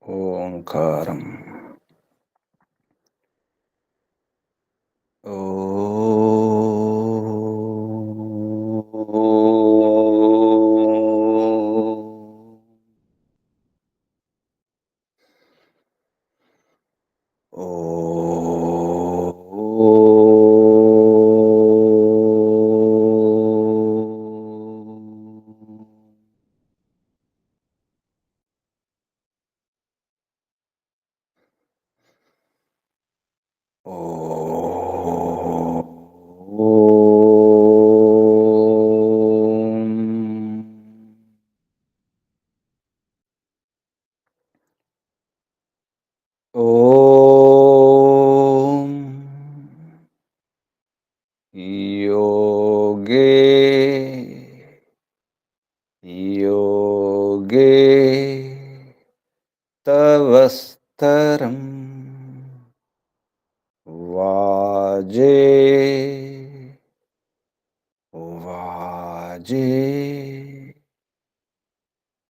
ఓంకారం. ఓ ఓం యోగే యోగే తవస్తరం వాజే వాజే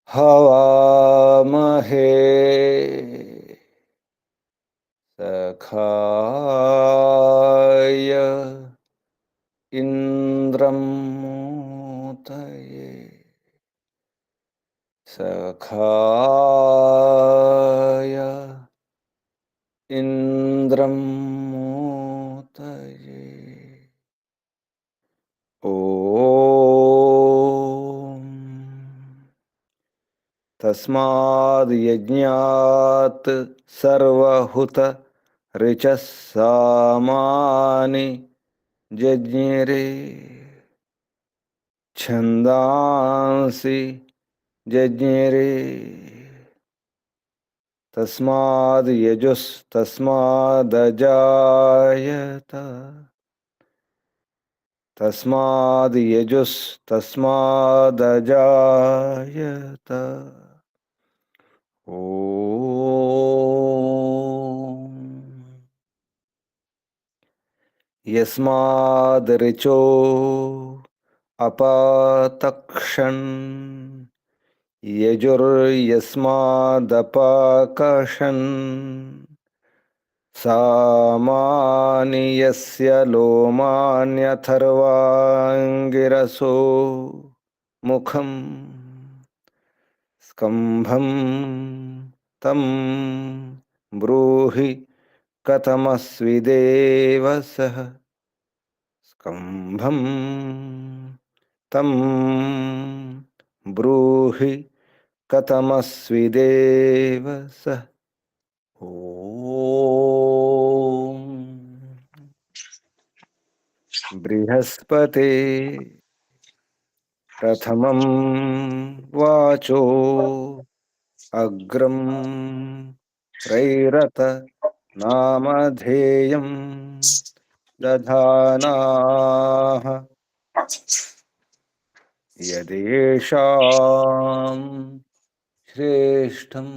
హవామహే సఖాయ ఇంద్రం మూతయే సఖాయ ఇంద్రం మూతయే ఓం తస్మాద్ యజ్ఞాత్ సర్వహుత రిచః సామాని జజ్ఞిరే ఛందాంసి జజ్ఞిరే తస్మాద్ యజుస్తస్మాదజాయత తస్మాద్ యజుస్తస్మాదజాయత ఓం యస్మాద్ రిచో అపాతక్షన్ యజుర్యస్మాదపాకషన్ సామాని యస్య లోమాన్యథర్వాంగిరసో ముఖం స్కంభం తం బ్రూహి కథమస్విదేవ సః స్కంభం తం బ్రూహి కథమస్విదేవ సః ఓం బృహస్పతే ప్రథమం వాచో అగ్రం ప్రైరత నామధేయం దధానాః యదేషాం శ్రేష్టం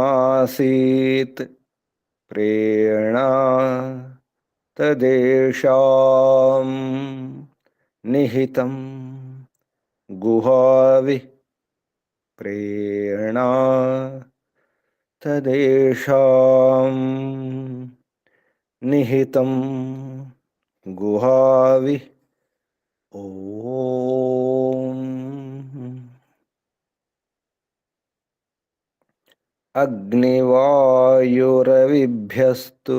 యదరిప్రమాసీత్ ప్రేణా తదేషాం నిహితం గుహావిః ప్రేణా తదేషాం నిహితం గుహావిః ఓం అగ్నివాయురవిభ్యస్తు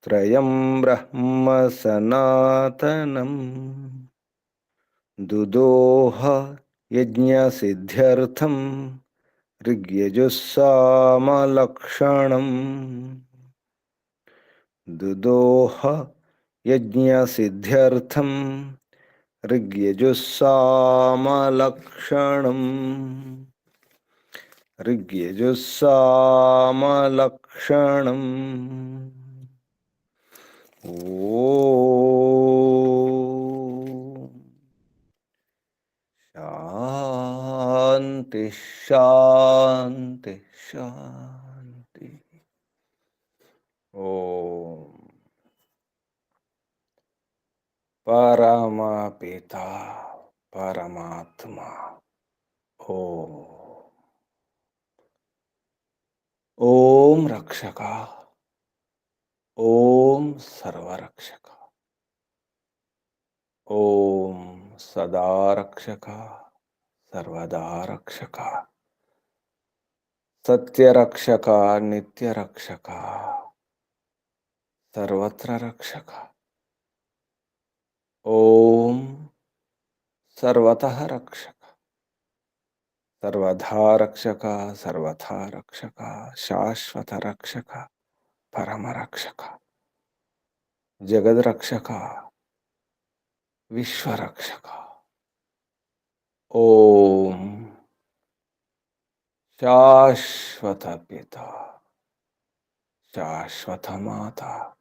త్రయం బ్రహ్మ సనాతనం దుదోహ యజ్ఞసిద్ధ్యర్థం ఋగ్యజుస్సామలక్షణం దుదోహ యజ్ఞసిద్ధ్యర్థం ఋగ్యజుస్సామలక్షణం ఋగ్యజుస్సామలక్షణం ఓం శాంతి శాంతి శాంతి. ఓం పరమపిత పరమాత్మ ओ ओम रक्षका, ओम सर्वरक्षका, ओम सदा रक्षका, सर्वदा रक्षका, सत्य रक्षका, नित्य रक्षका, सर्वत्र रक्षका, ओम सर्वतः रक्षका, सर्वधा रक्षका, सर्वथा रक्षका, शाश्वत रक्षका, परम रक्षका, जगद रक्षका, विश्व रक्षका, ओम शाश्वत पिता, शाश्वत माता,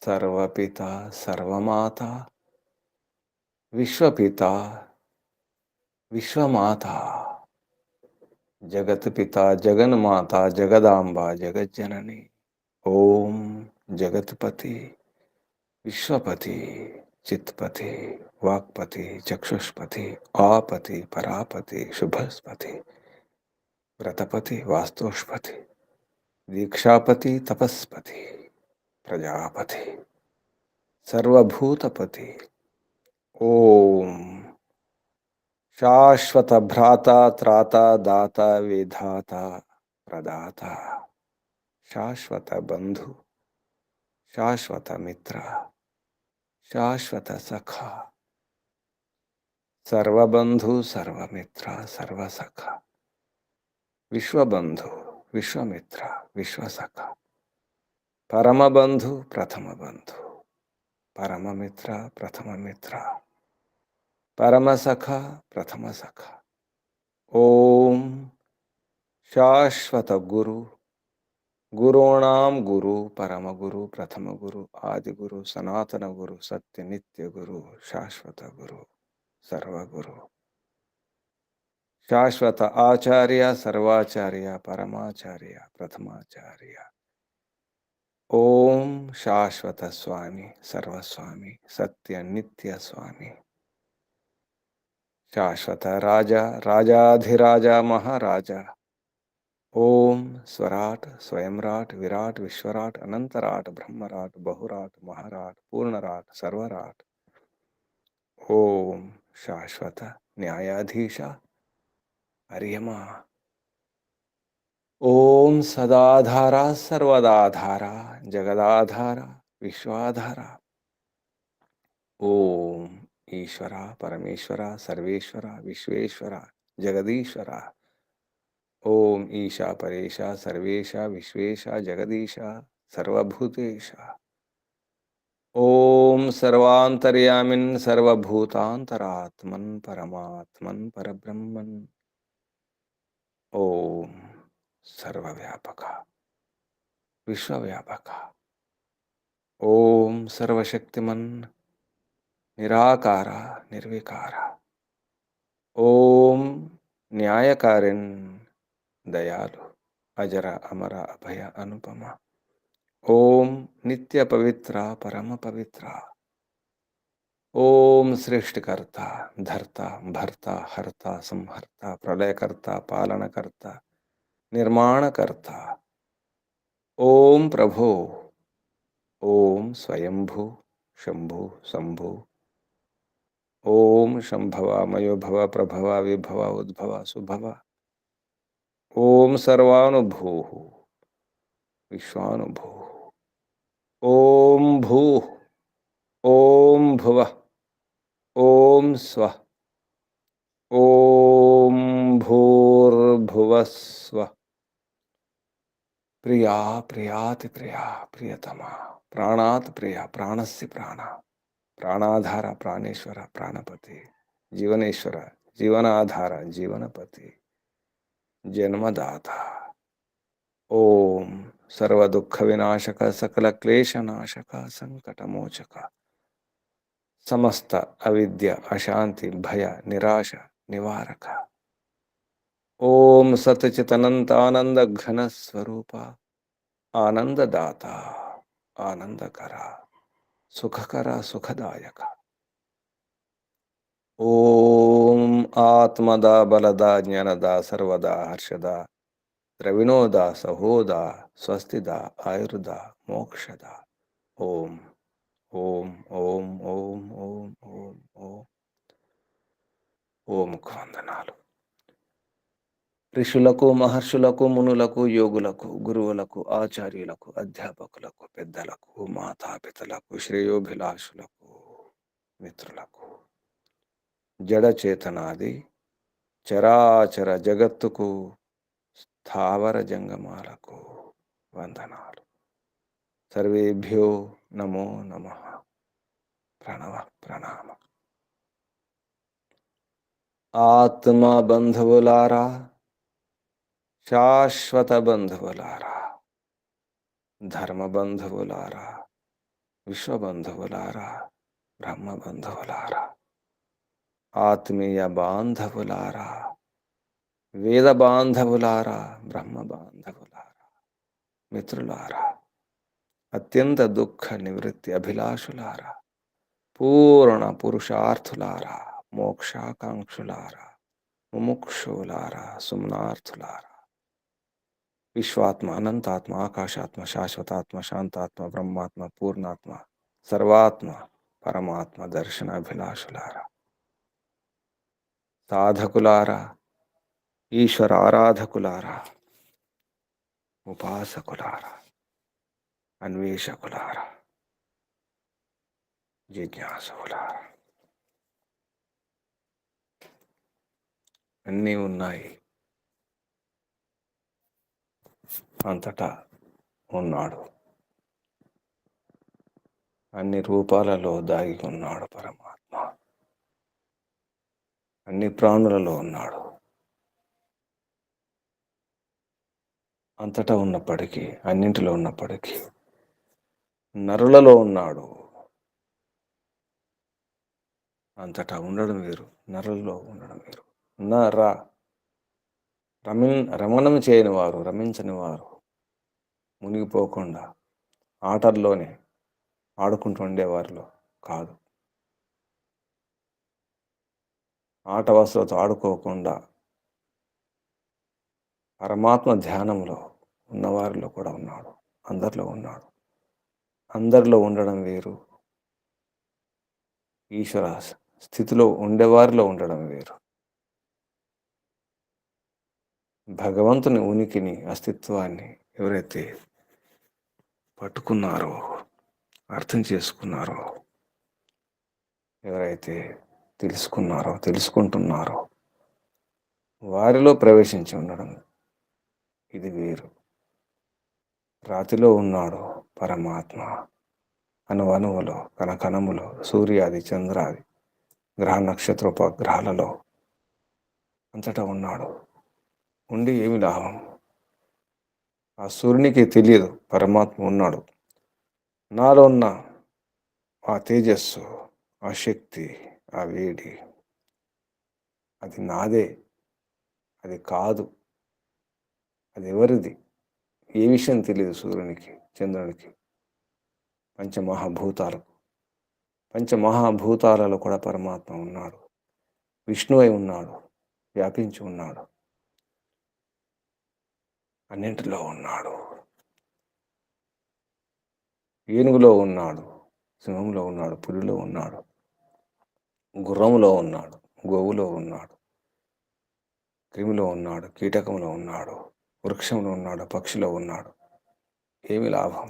सर्वपिता, सर्वमाता, विश्वपिता, विश्वमाता, जगत पिता, जगन माता, जगदांबा, जगत जननी, ओम जगतपति, विश्वपति, चित्तपति, वाक्पति, चक्षुष्पति, आपति, परापति, शुभस्पति, व्रतपति, वास्तुष्पति, दीक्षापति, तपस्पति, प्रजापति, सर्वभूतपति, ओम शाश्वत भ्राता, त्राता, दाता, विधाता, प्रदाता, शाश्वत बंधु, शाश्वत मित्र, शाश्वत सखा, सर्वबंधु, सर्वमित्र, सर्वसखा, विश्वबंधु, विश्वमित्र, विश्वसखा, परम बंधु, प्रथम बंधु, परम मित्र, प्रथम मित्र, परम सखा, प्रथम सखा, ओम शाश्वत गुरु, गुरूणाम गुरु, परम गुरु, प्रथम गुरु, आदि गुरु, सनातन गुरु, सत्य नित्य गुरु, शाश्वत गुरु, सर्वगुरु, शाश्वत आचार्य, सर्वाचार्य, परमाचार्य, प्रथमाचार्य, ओम शाश्वत स्वामी, सर्वस्वामी, सत्य नित्य स्वामी, शाश्वत राजा, राजाधिराजा, महाराजा, ओम स्वराट, स्वयंराट, विराट, विश्वराट, अनंतराट, ब्रह्मराट, बहुराट, महाराट, पूर्णराट, सर्वराट, ओम शाश्वत न्यायाधीशा, अर्यमा, ओम सदाधारा, सर्वदाधारा, जगदाधारा, विश्वाधारा, ओम ईश्वरा, परमेश्वरा, सर्वेश्वरा, विश्वेश्वरा, जगदीश्वरा, ओम ईशा, परेशा, सर्वेशा, विश्वेशा, जगदीशा, सर्वभूतेशा, ओम सर्वांतर्यामिन्, सर्वभूतांतरात्मन्, परमात्मन्, परब्रह्मन्, ओम सर्वव्यापका, विश्वव्यापका, ओम सर्वशक्तिमन्, निराकारा, निर्विकारा, ओम न्यायकारिन्, दयालु, अजर, अमर, अभय, अनुपमा, ओम नित्य पवित्रा, परम पवित्रा, ओम सृष्टिकर्ता, धर्ता, भर्ता, हर्ता, संहर्ता, प्रलयकर्ता, पालनकर्ता, निर्माणकर्ता, ओम प्रभो, ओम स्वयंभू, शंभु, शंभु, ओम शंभवा, मयोभव, प्रभवा, विभवा, उद्भवा, सुभवा, ओम सर्वानुभू, विश्वानुभू, ओम भू, ओम भुवः, ओम स्वः, ओम भूर्भुवस्वः, प्रिया, प्रियाति प्रिया, प्रियतमा, प्राणात् प्रिया, प्राणस्य प्राण, प्राणाधार, प्राणेश्वर, प्राणपति, जीवनेश्वर, जीवनाधार, जीवनपति, जन्मदाता, ओम सर्व दुख विनाशक, सकल क्लेश नाशक, संकट मोचक, समस्त अविद्या, अशांति, भय, निराश निवारक, ओम सतचित अनंत आनंद घन स्वरूप, आनंददाता, आनंदकरा, सुखकरा, सुखदायक, ओम ఆత్మద బలద జ్ఞానద సర్వద హర్షద ద్రవిణోద సహోద స్వస్తిద ఆయుర్ద మోక్షద. ఓం ఓం ఓం ఓం ఓం ఓం ఓం. ఓంకు వందనాలు. ఋషులకు, మహర్షులకు, మునులకు, యోగులకు, గురువులకు, ఆచార్యులకు, అధ్యాపకులకు, పెద్దలకు, మాతాపితలకు, శ్రేయోభిలాషులకు, మిత్రులకు, జడచేతనాది చరాచర జగత్తుకు, స్థావర జంగమాలకు వందనాలు. సర్వేభ్యో నమో నమః. ప్రణవ ప్రణామం. ఆత్మ బంధువులారా, శాశ్వత బంధువులారా, ధర్మబంధువులారా, విశ్వబంధువులారా, బ్రహ్మబంధువులారా, ఆత్మీయ బాంధవులారా, వేద బాంధవులారా, బ్రహ్మ బాంధవులారా, మిత్రులారా, అత్యంత దుఃఖ నివృత్తి అభిలాషులారా, పూర్ణ పురుషార్థులారా, మోక్షాకాంక్షులారా, ముముక్షులారా, సుమ్నార్థులారా, విశ్వాత్మ, అనంతాత్మ, ఆకాశాత్మ, శాశ్వతాత్మ, శాంతాత్మ, బ్రహ్మాత్మ, పూర్ణాత్మ, సర్వాత్మ, పరమాత్మ దర్శనాభిలాషులారా, సాధకులారా, ఈశ్వర ఆరాధకులారా, ఉపాసకులారా, అన్వేషకులారా, జిజ్ఞాసులారా, అన్నీ ఉన్నాయి. అంతటా ఉన్నాడు. అన్ని రూపాలలో దాగి ఉన్నాడు పరమాత్మ. అన్ని ప్రాణులలో ఉన్నాడు. అంతటా ఉన్నప్పటికీ, అన్నింటిలో ఉన్నప్పటికీ నరులలో ఉన్నాడు. అంతటా ఉండడం వేరు, నరులలో ఉండడం వేరు. రమణం చేయని వారు, రమించని వారు, మునిగిపోకుండా ఆటల్లోనే ఆడుకుంటూ ఉండేవారిలో కాదు. ఆట వస్తువులతో ఆడుకోకుండా పరమాత్మ ధ్యానంలో ఉన్నవారిలో కూడా ఉన్నాడు. అందరిలో ఉన్నాడు. అందరిలో ఉండడం వేరు, ఈశ్వర స్థితిలో ఉండేవారిలో ఉండడం వేరు. భగవంతుని ఉనికిని, అస్తిత్వాన్ని ఎవరైతే పట్టుకున్నారో, అర్థం చేసుకున్నారో, ఎవరైతే తెలుసుకుంటున్నారో వారిలో ప్రవేశించి ఉండడం ఇది వేరు. రాతిలో ఉన్నాడు పరమాత్మ. అణువణువులో, కణకణములో, సూర్యాది చంద్రాది గ్రహ నక్షత్రోపగ్రహాలలో అంతటా ఉన్నాడు. ఉండి ఏమి లాభం? ఆ సూర్యునికి తెలియదు పరమాత్మ ఉన్నాడు. నాలో ఉన్న ఆ తేజస్సు, ఆ శక్తి, ఆ వేడి, అది నాదే, అది కాదు, అది ఎవరిది? ఏ విషయం తెలియదు సూర్యునికి, చంద్రునికి, పంచమహాభూతాలలో కూడా పరమాత్మ ఉన్నాడు. విష్ణువై ఉన్నాడు, వ్యాపించి ఉన్నాడు, అన్నింటిలో ఉన్నాడు. ఏనుగులో ఉన్నాడు, సింహంలో ఉన్నాడు, పులిలో ఉన్నాడు, గుర్రంలో ఉన్నాడు, గోవులో ఉన్నాడు, క్రిమిలో ఉన్నాడు, కీటకంలో ఉన్నాడు, వృక్షంలో ఉన్నాడు, పక్షిలో ఉన్నాడు. ఏమి లాభం?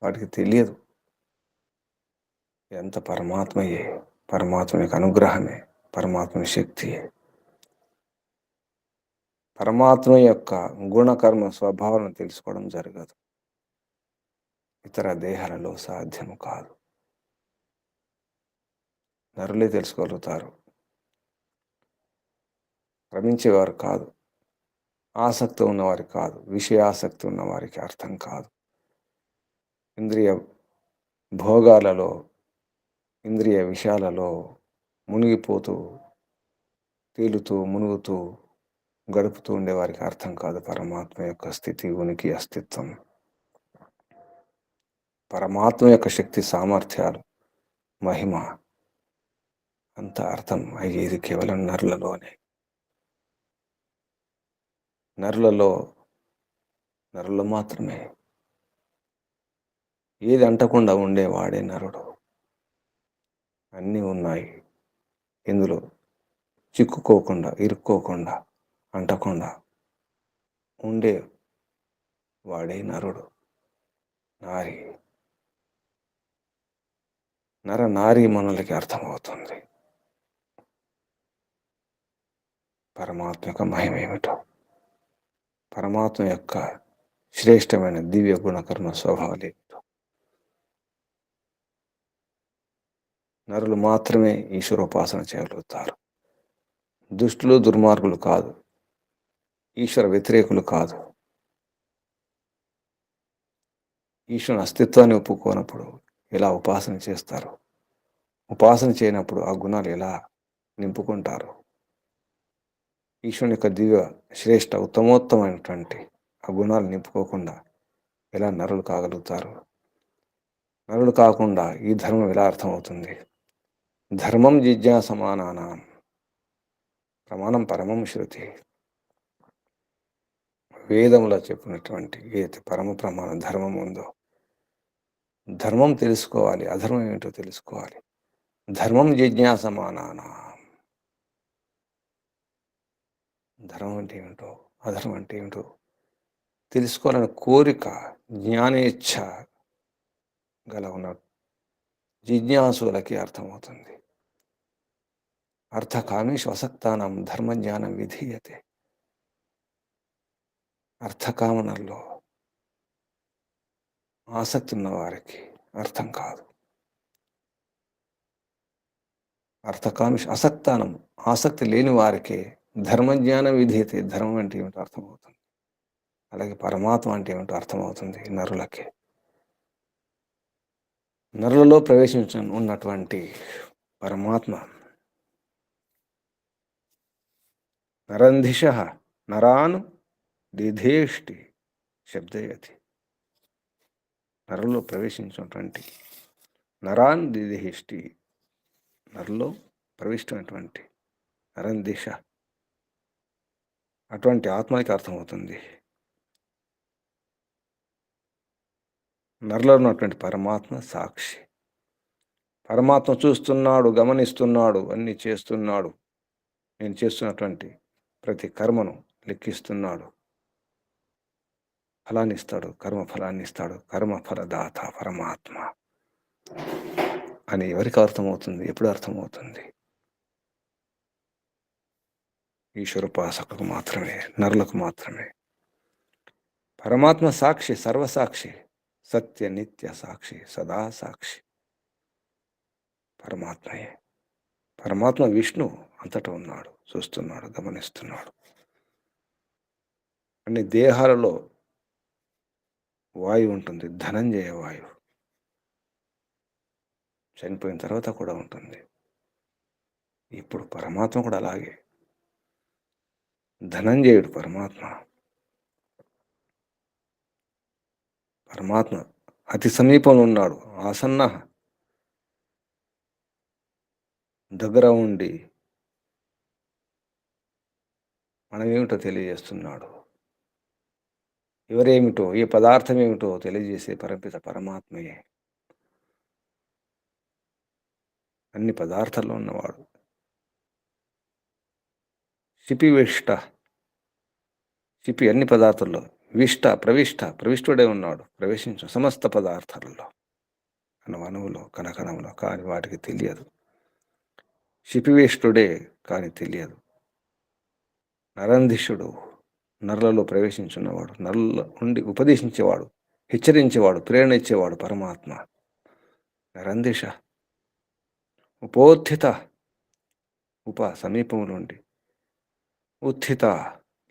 వాటికి తెలియదు. ఎంత పరమాత్మయే, పరమాత్మనికి అనుగ్రహమే, పరమాత్మని శక్తియే. పరమాత్మ యొక్క గుణకర్మ స్వభావాలను తెలుసుకోవడం జరగదు. ఇతర దేహాలలో సాధ్యము కాదు. నరులే తెలుసుకోగలుగుతారు, రమించేవారు కాదు. ఆసక్తి ఉన్నవారికి కాదు, విషయాసక్తి ఉన్నవారికి అర్థం కాదు. ఇంద్రియ భోగాలలో, ఇంద్రియ విషయాలలో మునిగిపోతూ, తేలుతూ, మునుగుతూ, గడుపుతూ ఉండేవారికి అర్థం కాదు పరమాత్మ యొక్క స్థితి, ఉనికి, అస్తిత్వం. పరమాత్మ యొక్క శక్తి, సామర్థ్యాలు, మహిమ అంత అర్థం అయ్యేది కేవలం నరులలోనే. నరులలో నరులు మాత్రమే. ఏది అంటకుండా ఉండేవాడే నరుడు. అన్నీ ఉన్నాయి ఇందులో, చిక్కుకోకుండా, ఇరుక్కోకుండా, అంటకుండా ఉండే వాడే నరుడు, నారి. నారీమణులకి అర్థమవుతుంది పరమాత్మ యొక్క మహిమేమిటో, పరమాత్మ యొక్క శ్రేష్టమైన దివ్య గుణకర్మ స్వభావాలేమిటో. నరులు మాత్రమే ఈశ్వరోపాసన చేయగలుగుతారు. దుష్టులు, దుర్మార్గులు కాదు, ఈశ్వర వ్యతిరేకులు కాదు. ఈశ్వరుని అస్తిత్వాన్ని ఒప్పుకోనప్పుడు ఎలా ఉపాసన చేస్తారు? ఉపాసన చేయనప్పుడు ఆ గుణాలు ఎలా నింపుకుంటారు? ఈశ్వరుని యొక్క దివ్య శ్రేష్ట ఉత్తమోత్తమైనటువంటి ఆ గుణాలు నింపుకోకుండా ఎలా నరులు కాగలుగుతారు? నరులు కాకుండా ఈ ధర్మం ఎలా అర్థమవుతుంది? ధర్మం జిజ్ఞాసమానానాం ప్రమాణం పరమం శృతి. వేదములో చెప్పినటువంటి ఏది పరమ ప్రమాణ ధర్మం ఉందో, ధర్మం తెలుసుకోవాలి, అధర్మం ఏమిటో తెలుసుకోవాలి. ధర్మం జిజ్ఞాసమానానాం, ధర్మం అంటే ఏమిటో, అధర్మం అంటే ఏమిటో తెలుసుకోవాలని కోరిక, జ్ఞానేచ్ఛ గల ఉన్న జిజ్ఞాసులకి అర్థమవుతుంది. అర్థకామేషు అసక్తానం ధర్మజ్ఞానం విధీయతే. అర్థకామనల్లో ఆసక్తి ఉన్న వారికి అర్థం కాదు. అర్థకామేషు అసక్తానం, ఆసక్తి లేని వారికే ధర్మజ్ఞానం విధీయతే. ధర్మం అంటే ఏమిటో అర్థమవుతుంది. అలాగే పరమాత్మ అంటే ఏమిటో అర్థమవుతుంది నరులకే. నరులలో ఉన్నటువంటి పరమాత్మ నరంధిష నరాను దిధేష్టి శబ్దయతి. నరులో ప్రవేశించినటువంటి నరాన్ దిధిష్టి, నరులో ప్రవిష్టమైనటువంటి నరందిశ అటువంటి ఆత్మకి అర్థమవుతుంది. నరులో ఉన్నటువంటి పరమాత్మ సాక్షి. పరమాత్మ చూస్తున్నాడు, గమనిస్తున్నాడు, అన్నీ చేస్తున్నాడు. నేను చేస్తున్నటువంటి ప్రతి కర్మను లెక్కిస్తున్నాడు, ఫలాన్ని ఇస్తాడు, కర్మఫలాన్ని ఇస్తాడు. కర్మఫలదాత పరమాత్మ అని ఎవరికి అర్థమవుతుంది? ఎప్పుడు అర్థమవుతుంది? ఈశ్వరోపాసకులకు మాత్రమే, నరులకు మాత్రమే. పరమాత్మ సాక్షి, సర్వసాక్షి, సత్య నిత్య సాక్షి, సదా సాక్షి పరమాత్మయే. పరమాత్మ విష్ణు అంతటా ఉన్నాడు, చూస్తున్నాడు, గమనిస్తున్నాడు. అన్ని దేహాలలో వాయువు ఉంటుంది, ధనంజయ వాయువు. చనిపోయిన తర్వాత కూడా ఉంటుంది. ఇప్పుడు పరమాత్మ కూడా అలాగే. ధనంజయుడు పరమాత్మ. పరమాత్మ అతి సమీపంలో ఉన్నాడు, ఆసన్న, దగ్గర ఉండి మనమేమిటో తెలియజేస్తున్నాడు. ఎవరేమిటో, ఏ పదార్థం ఏమిటో తెలియజేసే పరపిత పరమాత్మయే. అన్ని పదార్థాల్లో ఉన్నవాడు. శిపివిష్ట, శిపి అన్ని పదార్థాల్లో, విష్ట ప్రవిష్టుడే ఉన్నాడు, ప్రవేశించు సమస్త పదార్థాలలో, అణువులో, కణకణంలో. కానీ వాటికి తెలియదు. శిపివేష్టుడే కానీ తెలియదు. నరంధిషుడు, నరులలో ప్రవేశించున్నవాడు, నరుల ఉండి ఉపదేశించేవాడు, హెచ్చరించేవాడు, ప్రేరణ ఇచ్చేవాడు పరమాత్మ. నరందిష ఉపోత్థిత, సమీపం నుండి, ఉత్థిత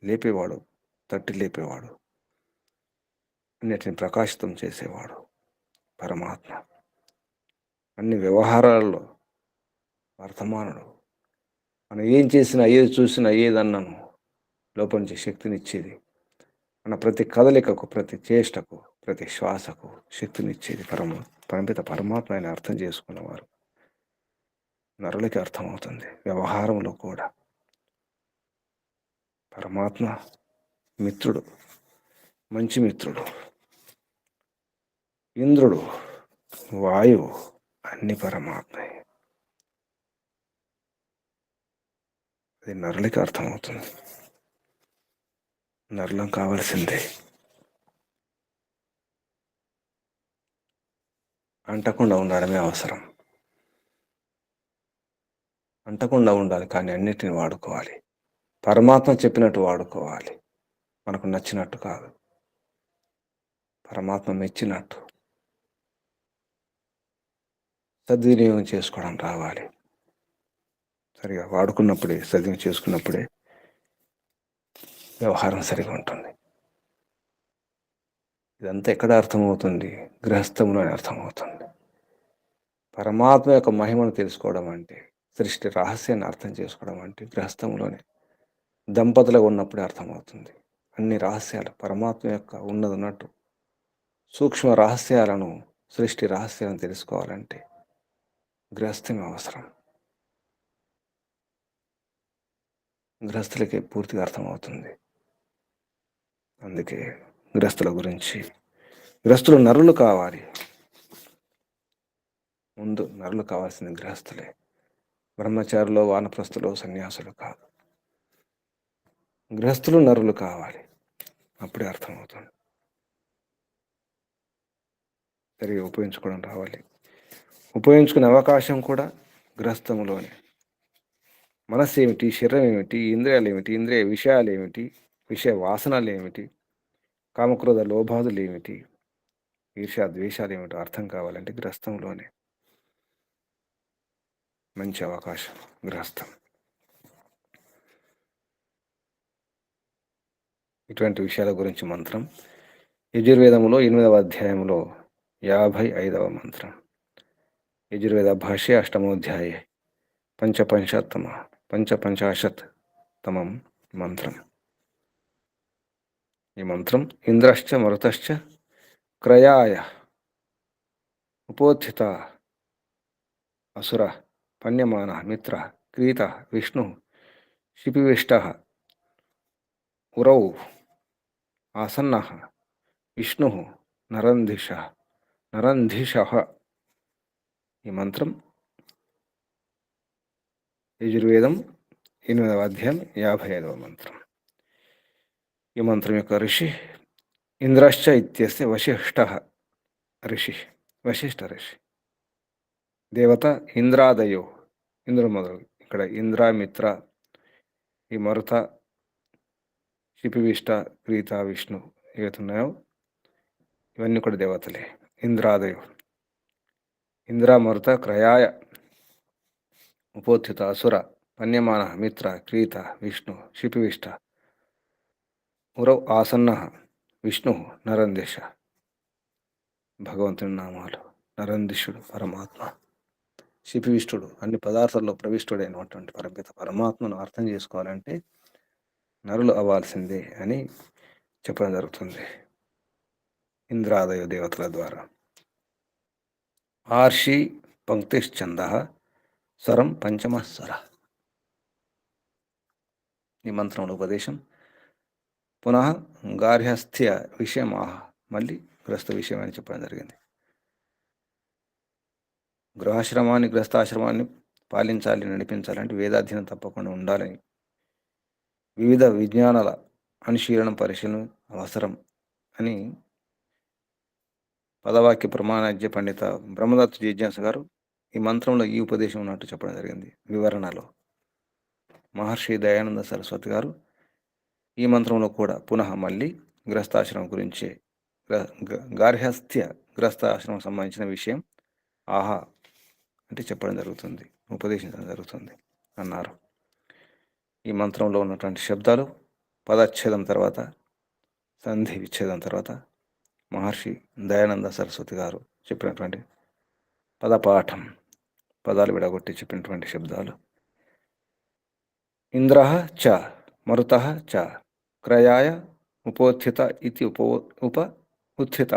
లేపేవాడు, తట్టి లేపేవాడు, అన్నిటిని ప్రకాశితం చేసేవాడు పరమాత్మ. అన్ని వ్యవహారాలలో వర్తమానుడు. మనం ఏం చేసినా, ఏది చూసినా, ఏదన్నాను లోపల నుంచి శక్తినిచ్చేది. మన ప్రతి కదలికకు, ప్రతి చేష్టకు, ప్రతి శ్వాసకు శక్తినిచ్చేది పరపిత పరమాత్మ అని అర్థం చేసుకున్నవారు నరులకి అర్థమవుతుంది. వ్యవహారంలో కూడా పరమాత్మ మిత్రుడు, మంచి మిత్రుడు. ఇంద్రుడు, వాయువు అన్ని పరమాత్మే. అది నరులకి అర్థమవుతుంది. నరులం కావలసిందే. అంటకుండా ఉండడమే అవసరం. అంటకుండా ఉండాలి, కానీ అన్నిటిని వాడుకోవాలి. పరమాత్మ చెప్పినట్టు వాడుకోవాలి, మనకు నచ్చినట్టు కాదు. పరమాత్మ మెచ్చినట్టు సద్వినియోగం చేసుకోవడం రావాలి. సరిగా వాడుకున్నప్పుడే, సద్వినియోగం చేసుకున్నప్పుడే వ్యవహారం సరిగా ఉంటుంది. ఇదంతా ఎక్కడ అర్థమవుతుంది? గృహస్థంలో అర్థమవుతుంది. పరమాత్మ యొక్క మహిమను తెలుసుకోవడం అంటే, సృష్టి రహస్యాన్ని అర్థం చేసుకోవడం అంటే గృహస్థంలోనే, దంపతులుగా ఉన్నప్పుడే అర్థమవుతుంది. అన్ని రహస్యాలు పరమాత్మ యొక్క ఉన్నట్టు సూక్ష్మ రహస్యాలను, సృష్టి రహస్యాలను తెలుసుకోవాలంటే గృహస్థమే అవసరం. గృహస్థులకి పూర్తిగా అర్థమవుతుంది. అందుకే గృహస్థుల గురించి, గృహస్థులు నరులు కావాలి. ముందు నరులు కావాల్సింది గృహస్థులే. బ్రహ్మచారులు, వానప్రస్థులు, సన్యాసులు కాదు. గృహస్థులు నరులు కావాలి, అప్పుడే అర్థమవుతుంది. సరిగా ఉపయోగించుకోవడం రావాలి. ఉపయోగించుకునే అవకాశం కూడా గృహస్థములోనే. మనస్సు ఏమిటి, శరీరం ఏమిటి, ఇంద్రియాలు ఏమిటి, ఇంద్రియ విషయాలు ఏమిటి, విషయ వాసనలు ఏమిటి, కామక్రోధ లోభాదులు ఏమిటి, ఈర్ష్యా ద్వేషాలు ఏమిటో అర్థం కావాలంటే గృహస్థంలోనే మంచి అవకాశం. గృహస్థం ఇటువంటి విషయాల గురించి మంత్రం యజుర్వేదములో 8వ అధ్యాయంలో 55వ మంత్రం. యజుర్వేద భాష్య 8మోధ్యాయే పంచపంచాశత్తమం మంత్రం. ఈ మంత్రం ఇంద్రశ్చ మరుతశ్చ క్రయాయ ఉపోత్థిత అసుర పన్యమాన మిత్ర క్రీత విష్ణు శిపివిష్ట ఉరౌ ఆసన్న విష్ణు నరంధిష. ఈ మంత్రం యజుర్వేదం 8వ అధ్యాయం 55వ మంత్రం. ఈ మంత్రం యొక్క ఋషి ఇంద్రశ్చ ఇత్యస్య వశిష్ఠ ఋషి. వశిష్ఠ ఋషి. దేవత ఇంద్రాదయో, ఇంద్రుడు మొదలు. ఇక్కడ ఇంద్ర, మిత్ర, ఈ మరుత, శిపివిష్ట, క్రీత, విష్ణు ఏవైతున్నాయో ఇవన్నీ కూడా దేవతలే. ఇంద్రాదయో, ఇంద్ర, మరుత, క్రయాయ ఉపోత్థిత అసుర పన్యమాన మిత్ర క్రీత విష్ణు శిపివిష్ట ఉరవ్ ఆసన్న విష్ణు నరందిష. భగవంతుని నామాలు. నరందిషుడు పరమాత్మ, శిపివిష్టుడు అన్ని పదార్థాల్లో ప్రవిష్టుడైనటువంటి పరపిత పరమాత్మను అర్థం చేసుకోవాలంటే నరులు అవ్వాల్సిందే అని చెప్పడం జరుగుతుంది ఇంద్రాదయ దేవతల ద్వారా. ఆర్షి పంక్తిశ్చంద స్వరం పంచమస్వర. ఈ మంత్రంలో ఉపదేశం. పునః గార్హస్థ్య విషయం మళ్ళీ గృహస్థ విషయం అని చెప్పడం జరిగింది. గృహాశ్రమాన్ని, గృహస్థాశ్రమాన్ని పాలించాలి, నడిపించాలంటే వేదాధ్యయనం తప్పకుండా ఉండాలని, వివిధ విజ్ఞానాల అనుశీలనం, పరిశీలన అవసరం అని పదవాక్య ప్రమాణాజ్య పండిత బ్రహ్మదత్త జిజ్ఞాస గారు ఈ మంత్రంలో ఈ ఉపదేశం ఉన్నట్టు చెప్పడం జరిగింది. వివరణలో మహర్షి దయానంద సరస్వతి గారు ఈ మంత్రంలో కూడా పునః మళ్ళీ గృహస్థాశ్రమం గురించే, గార్హస్థ్య గృహస్థాశ్రమం సంబంధించిన విషయం ఆహా అంటే చెప్పడం జరుగుతుంది, ఉపదేశించడం జరుగుతుంది అన్నారు. ఈ మంత్రంలో ఉన్నటువంటి శబ్దాలు పదచ్ఛేదం తర్వాత, సంధి విచ్ఛేదం తర్వాత మహర్షి దయానంద సరస్వతి గారు చెప్పినటువంటి పదపాఠం, పదాలు విడగొట్టి చెప్పినటువంటి శబ్దాలు. ఇంద్ర చ మరుత చ క్రయాయ ఉపోత్థిత ఇది ఉత్థిత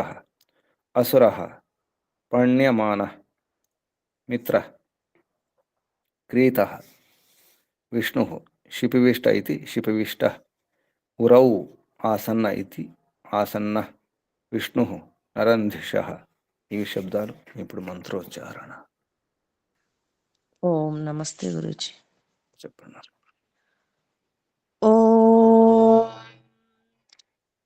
అసుర పణ్యమాన మిత్ర क्रीतः विष्णुः शिपिविष्ट इति शिपिविष्टः उरौ आसन्न इति आसన్నः విష్ణుః నరంధిషః. ఈ శబ్దాలు ఇప్పుడు మంత్రోచ్చారణ. ఓం నమస్తే గురుజీ. చెప్పండి. ఓం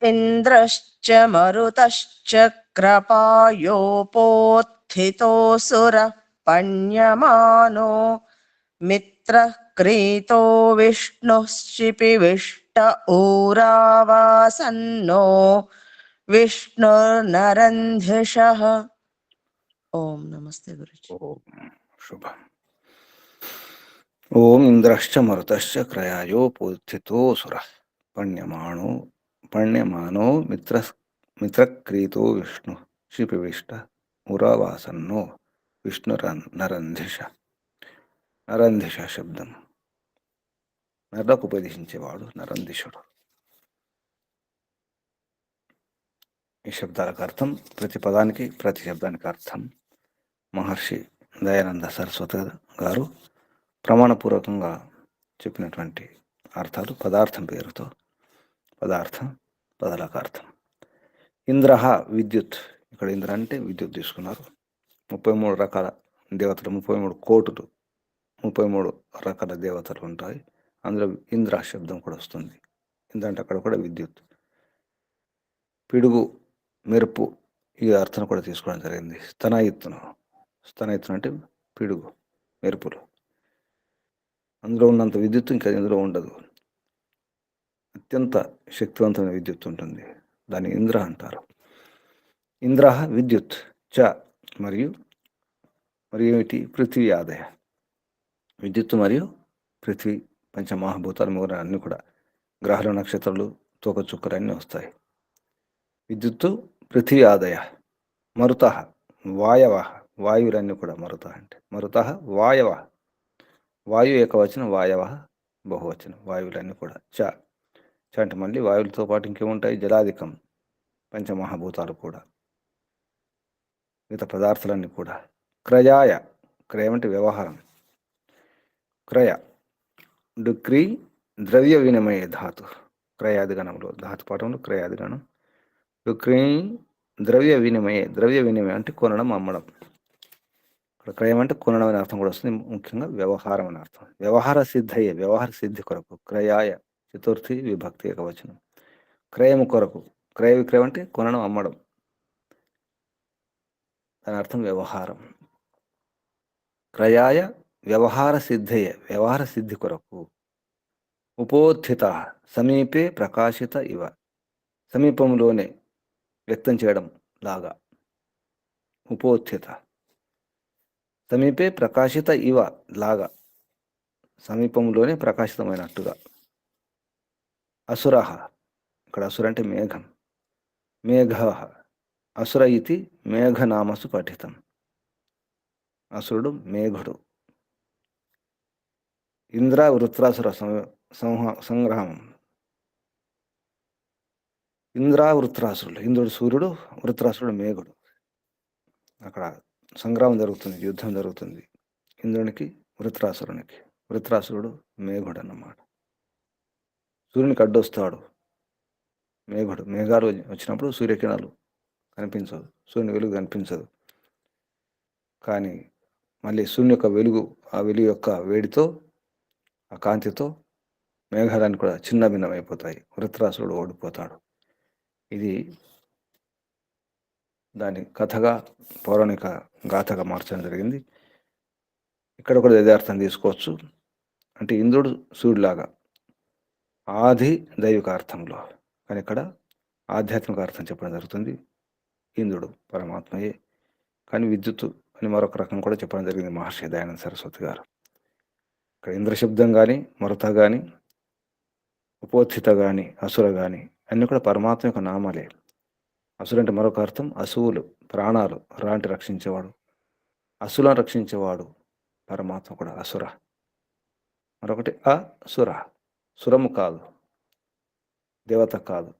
ఇంద్రశ్చ మరుతశ్చ క్రపాయోపోత్థితోऽసురः పణ్యమానో మిత్రః క్రీతో విష్ణుశ్చిపివిష్ట ఊరావాసన్నో విష్ణుర్నరంధిషః. ఓం నమస్తే గురుజీ. ఓం శుభం. ఓం ఇంద్రశ్చ మరుతశ్చ క్రయాయోపోత్థితోऽసురः పణ్యమానో మిత్రక్రీతో విష్ణు శిపివిష్ట ఉరవాసన్నో విష్ణునరంధిష. నరంధిష శబ్దం నర్రకు ఉపదేశించేవాడు నరంధిషుడు. ఈ శబ్దాలకు అర్థం, ప్రతి పదానికి ప్రతి శబ్దానికి అర్థం మహర్షి దయానంద సరస్వతి గారు ప్రమాణపూర్వకంగా చెప్పినటువంటి అర్థాలు పదార్థం పేరుతో పదార్థం పదాలకు అర్థం. ఇంద్ర విద్యుత్, ఇక్కడ ఇంద్ర అంటే విద్యుత్ తీసుకున్నారు. 33 రకాల దేవతలు, 33 కోటులు, 33 రకాల దేవతలు ఉంటాయి. అందులో ఇంద్ర శబ్దం కూడా వస్తుంది. ఎందుకంటే అక్కడ కూడా విద్యుత్. పిడుగు, మెరుపు, ఈ అర్థం కూడా తీసుకోవడం జరిగింది. స్తనయుత్నం అంటే పిడుగు, మెరుపులు. అందులో ఉన్నంత విద్యుత్ ఇంకా ఇందులో ఉండదు. అత్యంత శక్తివంతమైన విద్యుత్ ఉంటుంది, దాన్ని ఇంద్ర అంటారు. ఇంద్ర విద్యుత్ చ మరియు ఏమిటి? పృథ్వీ ఆదయ. విద్యుత్ మరియు పృథ్వీ, పంచమహాభూతాలు మొదలైన అన్నీ కూడా, గ్రహాలు, నక్షత్రాలు, తోకచుక్కలు అన్నీ వస్తాయి. విద్యుత్తు పృథ్వీ ఆదయ. మరుత వాయవ, వాయువులన్నీ కూడా మరుత అంటే. మరుత వాయవ, వాయు ఏకవచనం, వాయవ బహువచనం. వాయువులన్నీ కూడా చ అంటే మళ్ళీ వాయువులతో పాటు ఇంకేముంటాయి? జలాధికం, పంచమహాభూతాలు కూడా, మిగతా పదార్థాలన్నీ కూడా. క్రయాయ, క్రయం అంటే వ్యవహారం. క్రయ డుక్రీ ద్రవ్య వినిమయ ధాతు, క్రయాదిగణంలో ధాతు పాఠంలో క్రయాదిగణం. డుక్రీ ద్రవ్య వినిమయం అంటే కొనడం, అమ్మడం. ఇక్కడ క్రయం అంటే కొనడం అనే అర్థం కూడా వస్తుంది. ముఖ్యంగా వ్యవహారం అనే అర్థం. వ్యవహార సిద్ధి కొరకు. క్రయాయ చతుర్థి విభక్తి ఏకవచనం. క్రయము కొరకు, క్రయ విక్రయం అంటే కొనడం, అమ్మడం, దాని అర్థం వ్యవహారం. క్రయాయ వ్యవహార సిద్ధి కొరకు. ఉపోత్థిత సమీపే ప్రకాశిత ఇవ, సమీపంలోనే వ్యక్తం చేయడం లాగా. ఉపోత్థిత సమీపే ప్రకాశిత ఇవ లాగా, సమీపంలోనే ప్రకాశితమైనట్టుగా. అసుర, ఇక్కడ అసుర అంటే మేఘం. మేఘ అసుర ఇది మేఘనామసు పఠితం. అసురుడు మేఘుడు. ఇంద్ర వృత్రాసుర సంగ్రామం. ఇంద్ర వృత్రాసురుడు, ఇంద్రుడు సూర్యుడు, వృత్రాసురుడు మేఘుడు. అక్కడ సంగ్రామం జరుగుతుంది, యుద్ధం జరుగుతుంది ఇంద్రునికి వృత్రాసురునికి. వృత్రాసురుడు మేఘుడు అన్నమాట. సూర్యునికి అడ్డొస్తాడు మేఘుడు. మేఘాలు వచ్చినప్పుడు సూర్యకిరణాలు కనిపించదు, సూర్యుని వెలుగు కనిపించదు. కానీ మళ్ళీ సూర్యుని యొక్క వెలుగు, ఆ వెలుగు యొక్క వేడితో, ఆ కాంతితో మేఘాలన్నీ కూడా చిన్న భిన్నమైపోతాయి. వృత్రాసురుడు ఓడిపోతాడు. ఇది దాని కథగా, పౌరాణిక గాథగా మార్చడం జరిగింది. ఇక్కడ కూడా ఇదే అర్థం తీసుకోవచ్చు. అంటే ఇంద్రుడు సూర్యులాగా ఆది దైవిక అర్థంలో, కానీ ఇక్కడ ఆధ్యాత్మిక అర్థం చెప్పడం జరుగుతుంది. ఇంద్రుడు పరమాత్మయే, కానీ విద్యుత్తు అని మరొక రకం కూడా చెప్పడం జరిగింది మహర్షి దయానంద సరస్వతి గారు. ఇక్కడ ఇంద్ర శబ్దం కానీ, మరుత కానీ, ఉపోత్థిత కానీ, అసుర కానీ అన్నీ కూడా పరమాత్మ యొక్క నామాలే. అసురు అంటే మరొక అర్థం అసువులు, ప్రాణాలు, రాంటి రక్షించేవాడు. అసులను రక్షించేవాడు పరమాత్మ కూడా అసుర. మరొకటి అసుర, సురము కాదు, దేవత కాదు,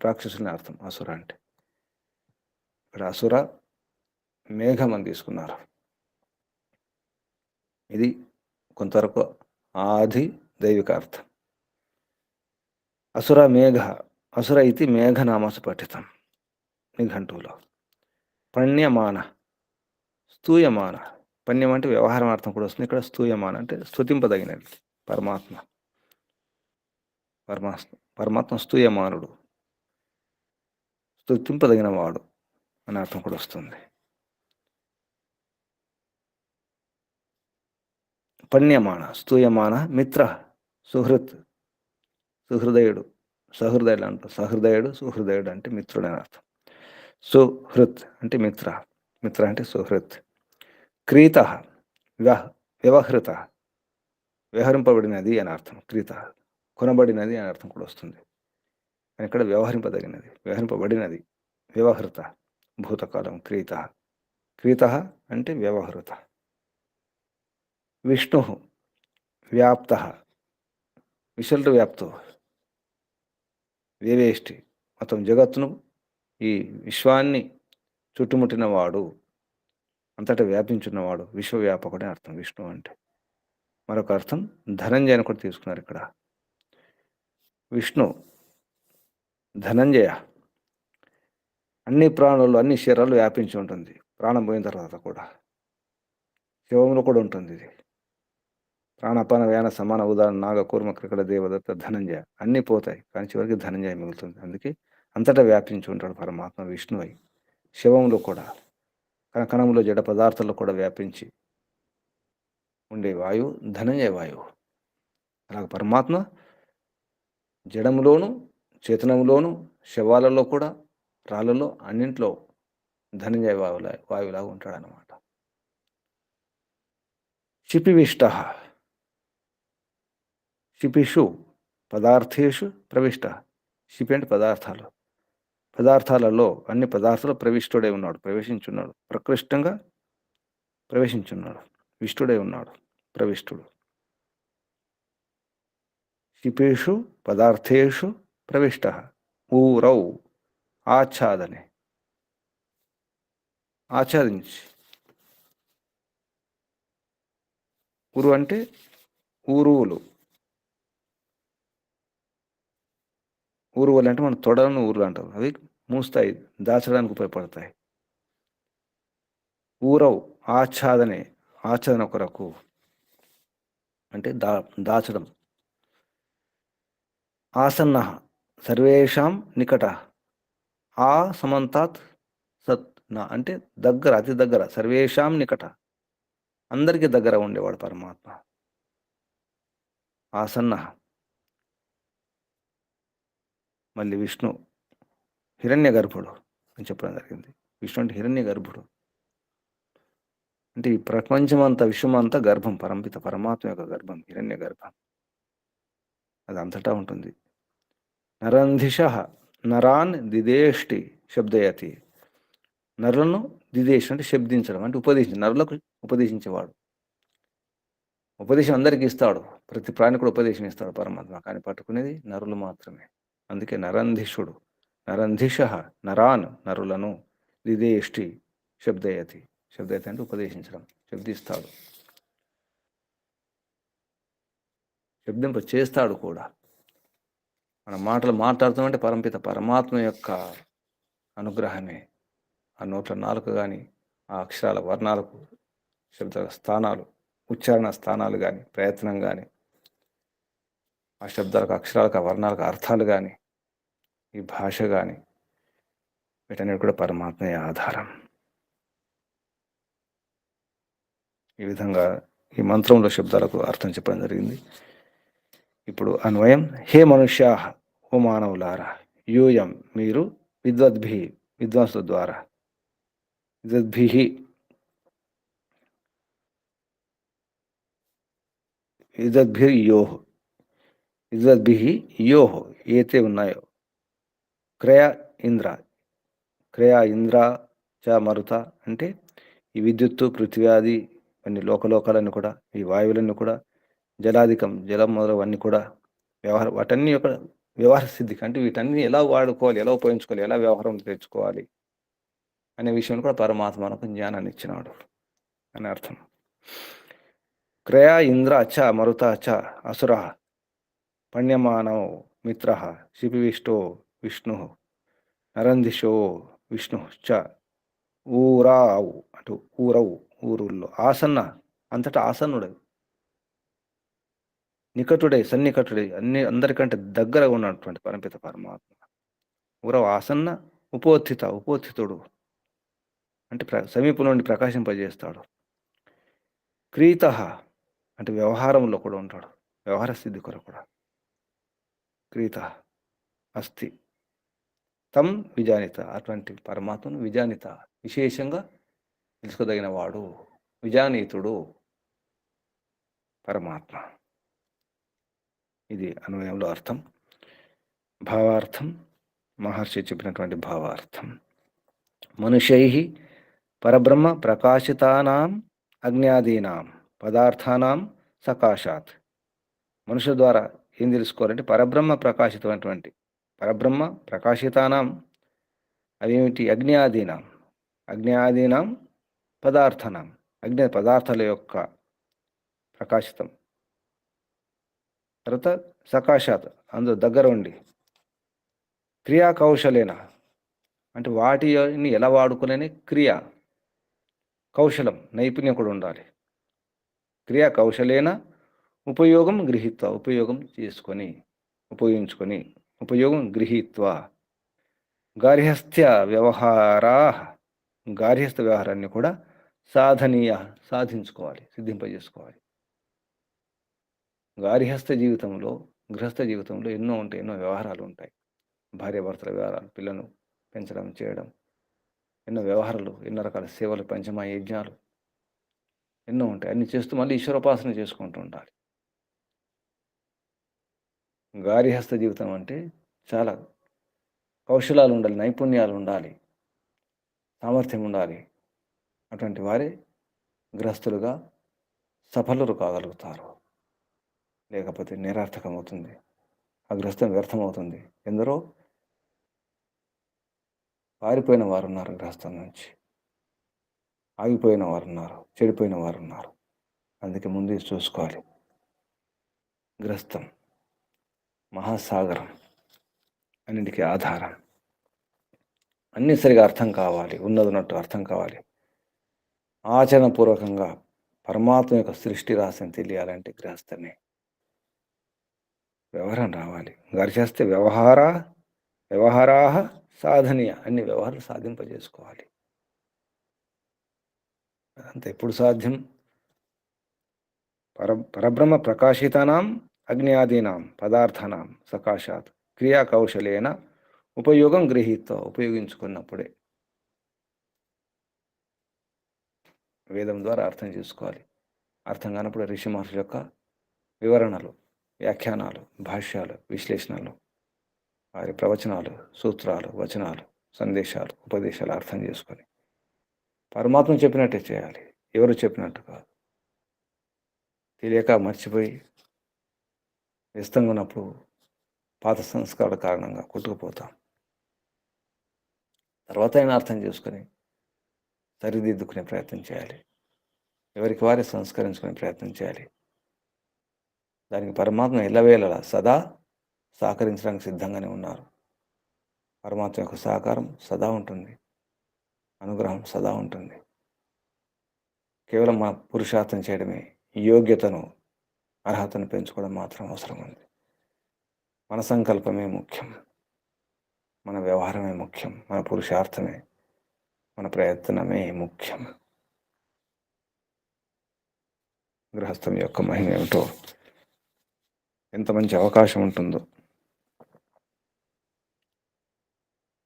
రాక్షసుని అర్థం అసుర అంటే. ఇక్కడ అసుర మేఘం అని తీసుకున్నారు. ఇది కొంతవరకు ఆది దైవిక అర్థం. అసుర మేఘ, అసుర ఇది మేఘనామసు పఠితం నిఘంటువులో. పణ్యమాన, స్తూయమాన. పణ్యం అంటే వ్యవహారం అర్థం కూడా వస్తుంది. ఇక్కడ స్తూయమాన అంటే స్తుతింపదగినది. పరమాత్మ పరమాత్మ స్తూయమానుడు, స్తుతింపదగిన వాడు అనే అర్థం కూడా వస్తుంది. పణ్యమాన, స్తూయమాన, మిత్ర, సుహృత్, సుహృదయుడు, సహృదయుడు అంటారు. సహృదయుడు, సుహృదయుడు అంటే మిత్రుడు అని అర్థం. సుహృత్ అంటే మిత్ర, మిత్ర అంటే సుహృత్. క్రీత, వ్యవహృత, వ్యవహరింపబడినది అని అర్థం. క్రీత కొనబడినది అని అర్థం కూడా వస్తుంది. కానీ ఇక్కడ వ్యవహరింపదగినది, వ్యవహరింపబడినది. వ్యవహృత భూతకాలం. క్రీత, క్రీత అంటే వ్యవహృత. విష్ణు వ్యాప్త, విశల్టు వ్యాప్తో, వేవేష్టి, మొత్తం జగత్తును, ఈ విశ్వాన్ని చుట్టుముట్టినవాడు, అంతటా వ్యాపించున్నవాడు, విశ్వవ్యాపకుడు అని అర్థం విష్ణు అంటే. మరొక అర్థం ధనంజయ అని కూడా తీసుకున్నారు ఇక్కడ. విష్ణు ధనంజయ, అన్ని ప్రాణులు, అన్ని శరీరాలు వ్యాపించి ఉంటుంది. ప్రాణం పోయిన తర్వాత కూడా శివంలో కూడా ఉంటుంది ఇది. ప్రాణాపాన వ్యాన సమాన ఉదాహరణ నాగ కూర్మ క్రికట దేవదత్త ధనంజయ, అన్నీ పోతాయి కానీ చివరికి ధనంజయ మిగులుతుంది. అందుకే అంతటా వ్యాపించి ఉంటాడు పరమాత్మ విష్ణువై. శివంలో కూడా, కణకణంలో, జడ పదార్థాల్లో కూడా వ్యాపించి ఉండే వాయువు ధనంజయ వాయువు. అలాగే పరమాత్మ జడంలోను, చేతనంలోను, శవాలలో కూడా, రాళ్ళలో, అన్నింట్లో ధనంజయ వాయువులాగా ఉంటాడనమాట. శిపివిష్ట, శిపిషు పదార్థేషు ప్రవిష్ట. శిపి అంటే పదార్థాలు, పదార్థాలలో, అన్ని పదార్థాలు ప్రవిష్టుడై ఉన్నాడు, ప్రవేశించున్నాడు. ప్రకృష్టంగా ప్రవేశించున్నాడు, విష్టుడై ఉన్నాడు, ప్రవిష్టుడు. శిపేషు పదార్థేషు ప్రవిష్ట. ఊరౌ ఆచ్ఛాదనే, ఆచ్ఛాదించి. ఊరు అంటే ఊరువులు. ఊరువులు అంటే మన తొడలను ఊరు అంటారు. అవి మూస్తాయి, దాచడానికి ఉపయోగపడతాయి. ఊరౌ ఆచ్ఛాదనే, ఆచ్ఛాదన కొరకు అంటే దాచడం. ఆసన్న సర్వేషాం నికట, ఆ సమంతాత్ సత్ నా అంటే దగ్గర, అతి దగ్గర. సర్వేషాం నికట, అందరికీ దగ్గర ఉండేవాడు పరమాత్మ. ఆసన్న. మళ్ళీ విష్ణు హిరణ్య గర్భుడు అని చెప్పడం జరిగింది. విష్ణు అంటే హిరణ్య గర్భుడు అంటే ఈ ప్రపంచమంతా, విశ్వమంతా గర్భం, పరంపిత పరమాత్మ యొక్క గర్భం, హిరణ్య గర్భం. అది అంతటా ఉంటుంది. నరంధిష, నరాన్ దిదేష్టి శబ్దయతి. నరులను దిదేశ్ అంటే శబ్దించడం, అంటే ఉపదేశించడం, నరులకు ఉపదేశించేవాడు. ఉపదేశం అందరికీ ఇస్తాడు, ప్రతి ప్రాణి కూడా ఉపదేశం ఇస్తాడు పరమాత్మ, కానీ పట్టుకునేది నరులు మాత్రమే. అందుకే నరంధిషుడు. నరంధిష నరాన్ నరులను, దిదేష్టి శబ్దయతి. శబ్దయతి అంటే ఉపదేశించడం, శబ్దిస్తాడు, శబ్దింప చేస్తాడు కూడా. మన మాటలు మాట్లాడుతామంటే పరంపిత పరమాత్మ యొక్క అనుగ్రహమే. ఆ నోట్ల నాలుక కానీ, ఆ అక్షరాల వర్ణాలకు, శబ్ద స్థానాలు, ఉచ్చారణ స్థానాలు కానీ, ప్రయత్నం కానీ, ఆ శబ్దాలకు, అక్షరాలకు, ఆ వర్ణాలకు అర్థాలు కానీ, ఈ భాష కానీ, వీటన్నిటి కూడా పరమాత్మే ఆధారం. ఈ విధంగా ఈ మంత్రంలో శబ్దాలకు అర్థం చెప్పడం జరిగింది. ఇప్పుడు అన్వయం. హే మనుష్యా, ఓ మానవులారా, యూయం మీరు, విద్వద్భి విద్వాంసుల ద్వారా, విద్వద్భి విద్వద్భిర్యోః, విద్వద్భి యోః ఏతే ఉన్నాయో, క్రయ ఇంద్ర, క్రయ ఇంద్ర చ మరుత అంటే ఈ విద్యుత్తు, పృథ్వ్యాది అన్ని లోకలోకాలన్నీ కూడా, ఈ వాయువులన్నీ కూడా, జలాధికం జలం మొదలవన్నీ కూడా వాటన్ని యొక్క వ్యవహార సిద్ధికి, అంటే వీటన్ని ఎలా వాడుకోవాలి, ఎలా ఉపయోగించుకోవాలి, ఎలా వ్యవహారం తెచ్చుకోవాలి అనే విషయం కూడా పరమాత్మ మనకు జ్ఞానాన్ని ఇచ్చినాడు అని అర్థం. క్రయ ఇంద్ర చ మరుత చ అసుర పణ్యమానో మిత్ర శిపివిష్టో విష్ణు నరందిశో విష్ణు చ ఊరావు అటు ఊరవు ఊరుల్లో ఆసన్న అంతటా ఆసన్నుడై నికటుడై సన్నికటుడై అందరికంటే దగ్గర ఉన్నటువంటి పరమపిత పరమాత్మ. ఊరవు ఆసన్న ఉపోత్థితుడు అంటే సమీపం నుండి ప్రకాశింపజేస్తాడు. క్రీత అంటే వ్యవహారంలో కూడా ఉంటాడు, వ్యవహార స్థితి కొరకు కూడా క్రీత అస్తి. తం విజానిత అటువంటి పరమాత్మను విజానిత విశేషంగా తెలుసుకోదగిన వాడు, విజానీతుడు పరమాత్మ. ఇది అన్వయంలో అర్థం. భావార్థం మహర్షి చెప్పినటువంటి భావార్థం. మనుష్యై పరబ్రహ్మ ప్రకాశితానాం అజ్ఞాదీనాం పదార్థానాం సకాశాత్. మనుషుల ద్వారా ఏం తెలుసుకోవాలంటే పరబ్రహ్మ ప్రకాశితమైనటువంటి పరబ్రహ్మ ప్రకాశితానాం అదేమిటి అజ్ఞాదీనాం పదార్థానాం అజ్ఞాత పదార్థాల యొక్క ప్రకాశితం. తర్వాత సకాశాత్ అందులో దగ్గర ఉండి క్రియా కౌశలేన అంటే వాటిని ఎలా వాడుకునే క్రియా కౌశలం నైపుణ్యం కూడా ఉండాలి. క్రియా కౌశలేన ఉపయోగం గృహీత్వ ఉపయోగం చేసుకొని ఉపయోగించుకొని ఉపయోగం గృహీత్వ గార్హస్థ్య వ్యవహారా గార్హస్థ వ్యవహారాన్ని కూడా సాధించుకోవాలి, సిద్ధింపజేసుకోవాలి. గార్హస్థ జీవితంలో గృహస్థ జీవితంలో ఎన్నో ఉంటాయి, ఎన్నో వ్యవహారాలు ఉంటాయి. భార్యాభర్తల వ్యవహారాలు, పిల్లలను పెంచడం చేయడం, ఎన్నో వ్యవహారాలు, ఎన్నో రకాల సేవలు, పంచమ యజ్ఞాలు ఎన్నో ఉంటాయి. అన్ని చేస్తూ మళ్ళీ ఈశ్వరోపాసన చేసుకుంటూ ఉండాలి. గార్హస్థ జీవితం అంటే చాలా కౌశలాలు ఉండాలి, నైపుణ్యాలు ఉండాలి, సామర్థ్యం ఉండాలి. అటువంటి వారే గృహస్థులుగా సఫలులు కాగలుగుతారు. లేకపోతే నిరర్థకమవుతుంది, ఆ గృహస్థం వ్యర్థమవుతుంది. ఎందరో పారిపోయిన వారు ఉన్నారు, గృహస్థం నుంచి ఆగిపోయిన వారు ఉన్నారు, చెడిపోయిన వారు ఉన్నారు. అందుకే ముందే చూసుకోవాలి. గృహస్థం మహాసాగరం, అన్నింటికీ ఆధారం. అన్నీ సరిగా అర్థం కావాలి, ఉన్నట్టు అర్థం కావాలి. ఆచరణపూర్వకంగా పరమాత్మ యొక్క సృష్టి రహస్యం తెలియాలంటే గృహస్థమే. వ్యవహారం రావాలి. గర్చేస్తే వ్యవహారా సాధనీయ అన్ని వ్యవహారాలు సాధింపజేసుకోవాలి. అదంతా ఎప్పుడు సాధ్యం? పరబ్రహ్మ ప్రకాశితానాం అజ్ఞాదీనాం పదార్థానాం సకాశాత్ క్రియా కౌశలేన ఉపయోగం గృహీత్వ ఉపయోగించుకున్నప్పుడే. వేదం ద్వారా అర్థం చేసుకోవాలి. అర్థం కానప్పుడు ఋషి మహర్షుల యొక్క వివరణలు, వ్యాఖ్యానాలు, భాష్యాలు, విశ్లేషణలు, వారి ప్రవచనాలు, సూత్రాలు, వచనాలు, సందేశాలు, ఉపదేశాలు అర్థం చేసుకొని పరమాత్మ చెప్పినట్టే చేయాలి, ఎవరు చెప్పినట్టు కాదు. తెలియక మర్చిపోయి వ్యస్తంగా ఉన్నప్పుడు పాత సంస్కారాల కారణంగా కొట్టుకుపోతాం. తర్వాత అయినా అర్థం చేసుకొని సరిదిద్దుకునే ప్రయత్నం చేయాలి. ఎవరికి వారే సంస్కరించుకునే ప్రయత్నం చేయాలి. దానికి పరమాత్మ ఎల్లవేళలా సదా సహకరించడానికి సిద్ధంగానే ఉన్నారు. పరమాత్మ యొక్క సహకారం సదా ఉంటుంది, అనుగ్రహం సదా ఉంటుంది. కేవలం మన పురుషార్థం చేయడమే, యోగ్యతను అర్హతను పెంచుకోవడం మాత్రం అవసరం ఉంది. మన సంకల్పమే ముఖ్యం, మన వ్యవహారమే ముఖ్యం, మన పురుషార్థమే, మన ప్రయత్నమే ముఖ్యం. గృహస్థం యొక్క మహిమ ఏమిటో, ఎంత మంచి అవకాశం ఉంటుందో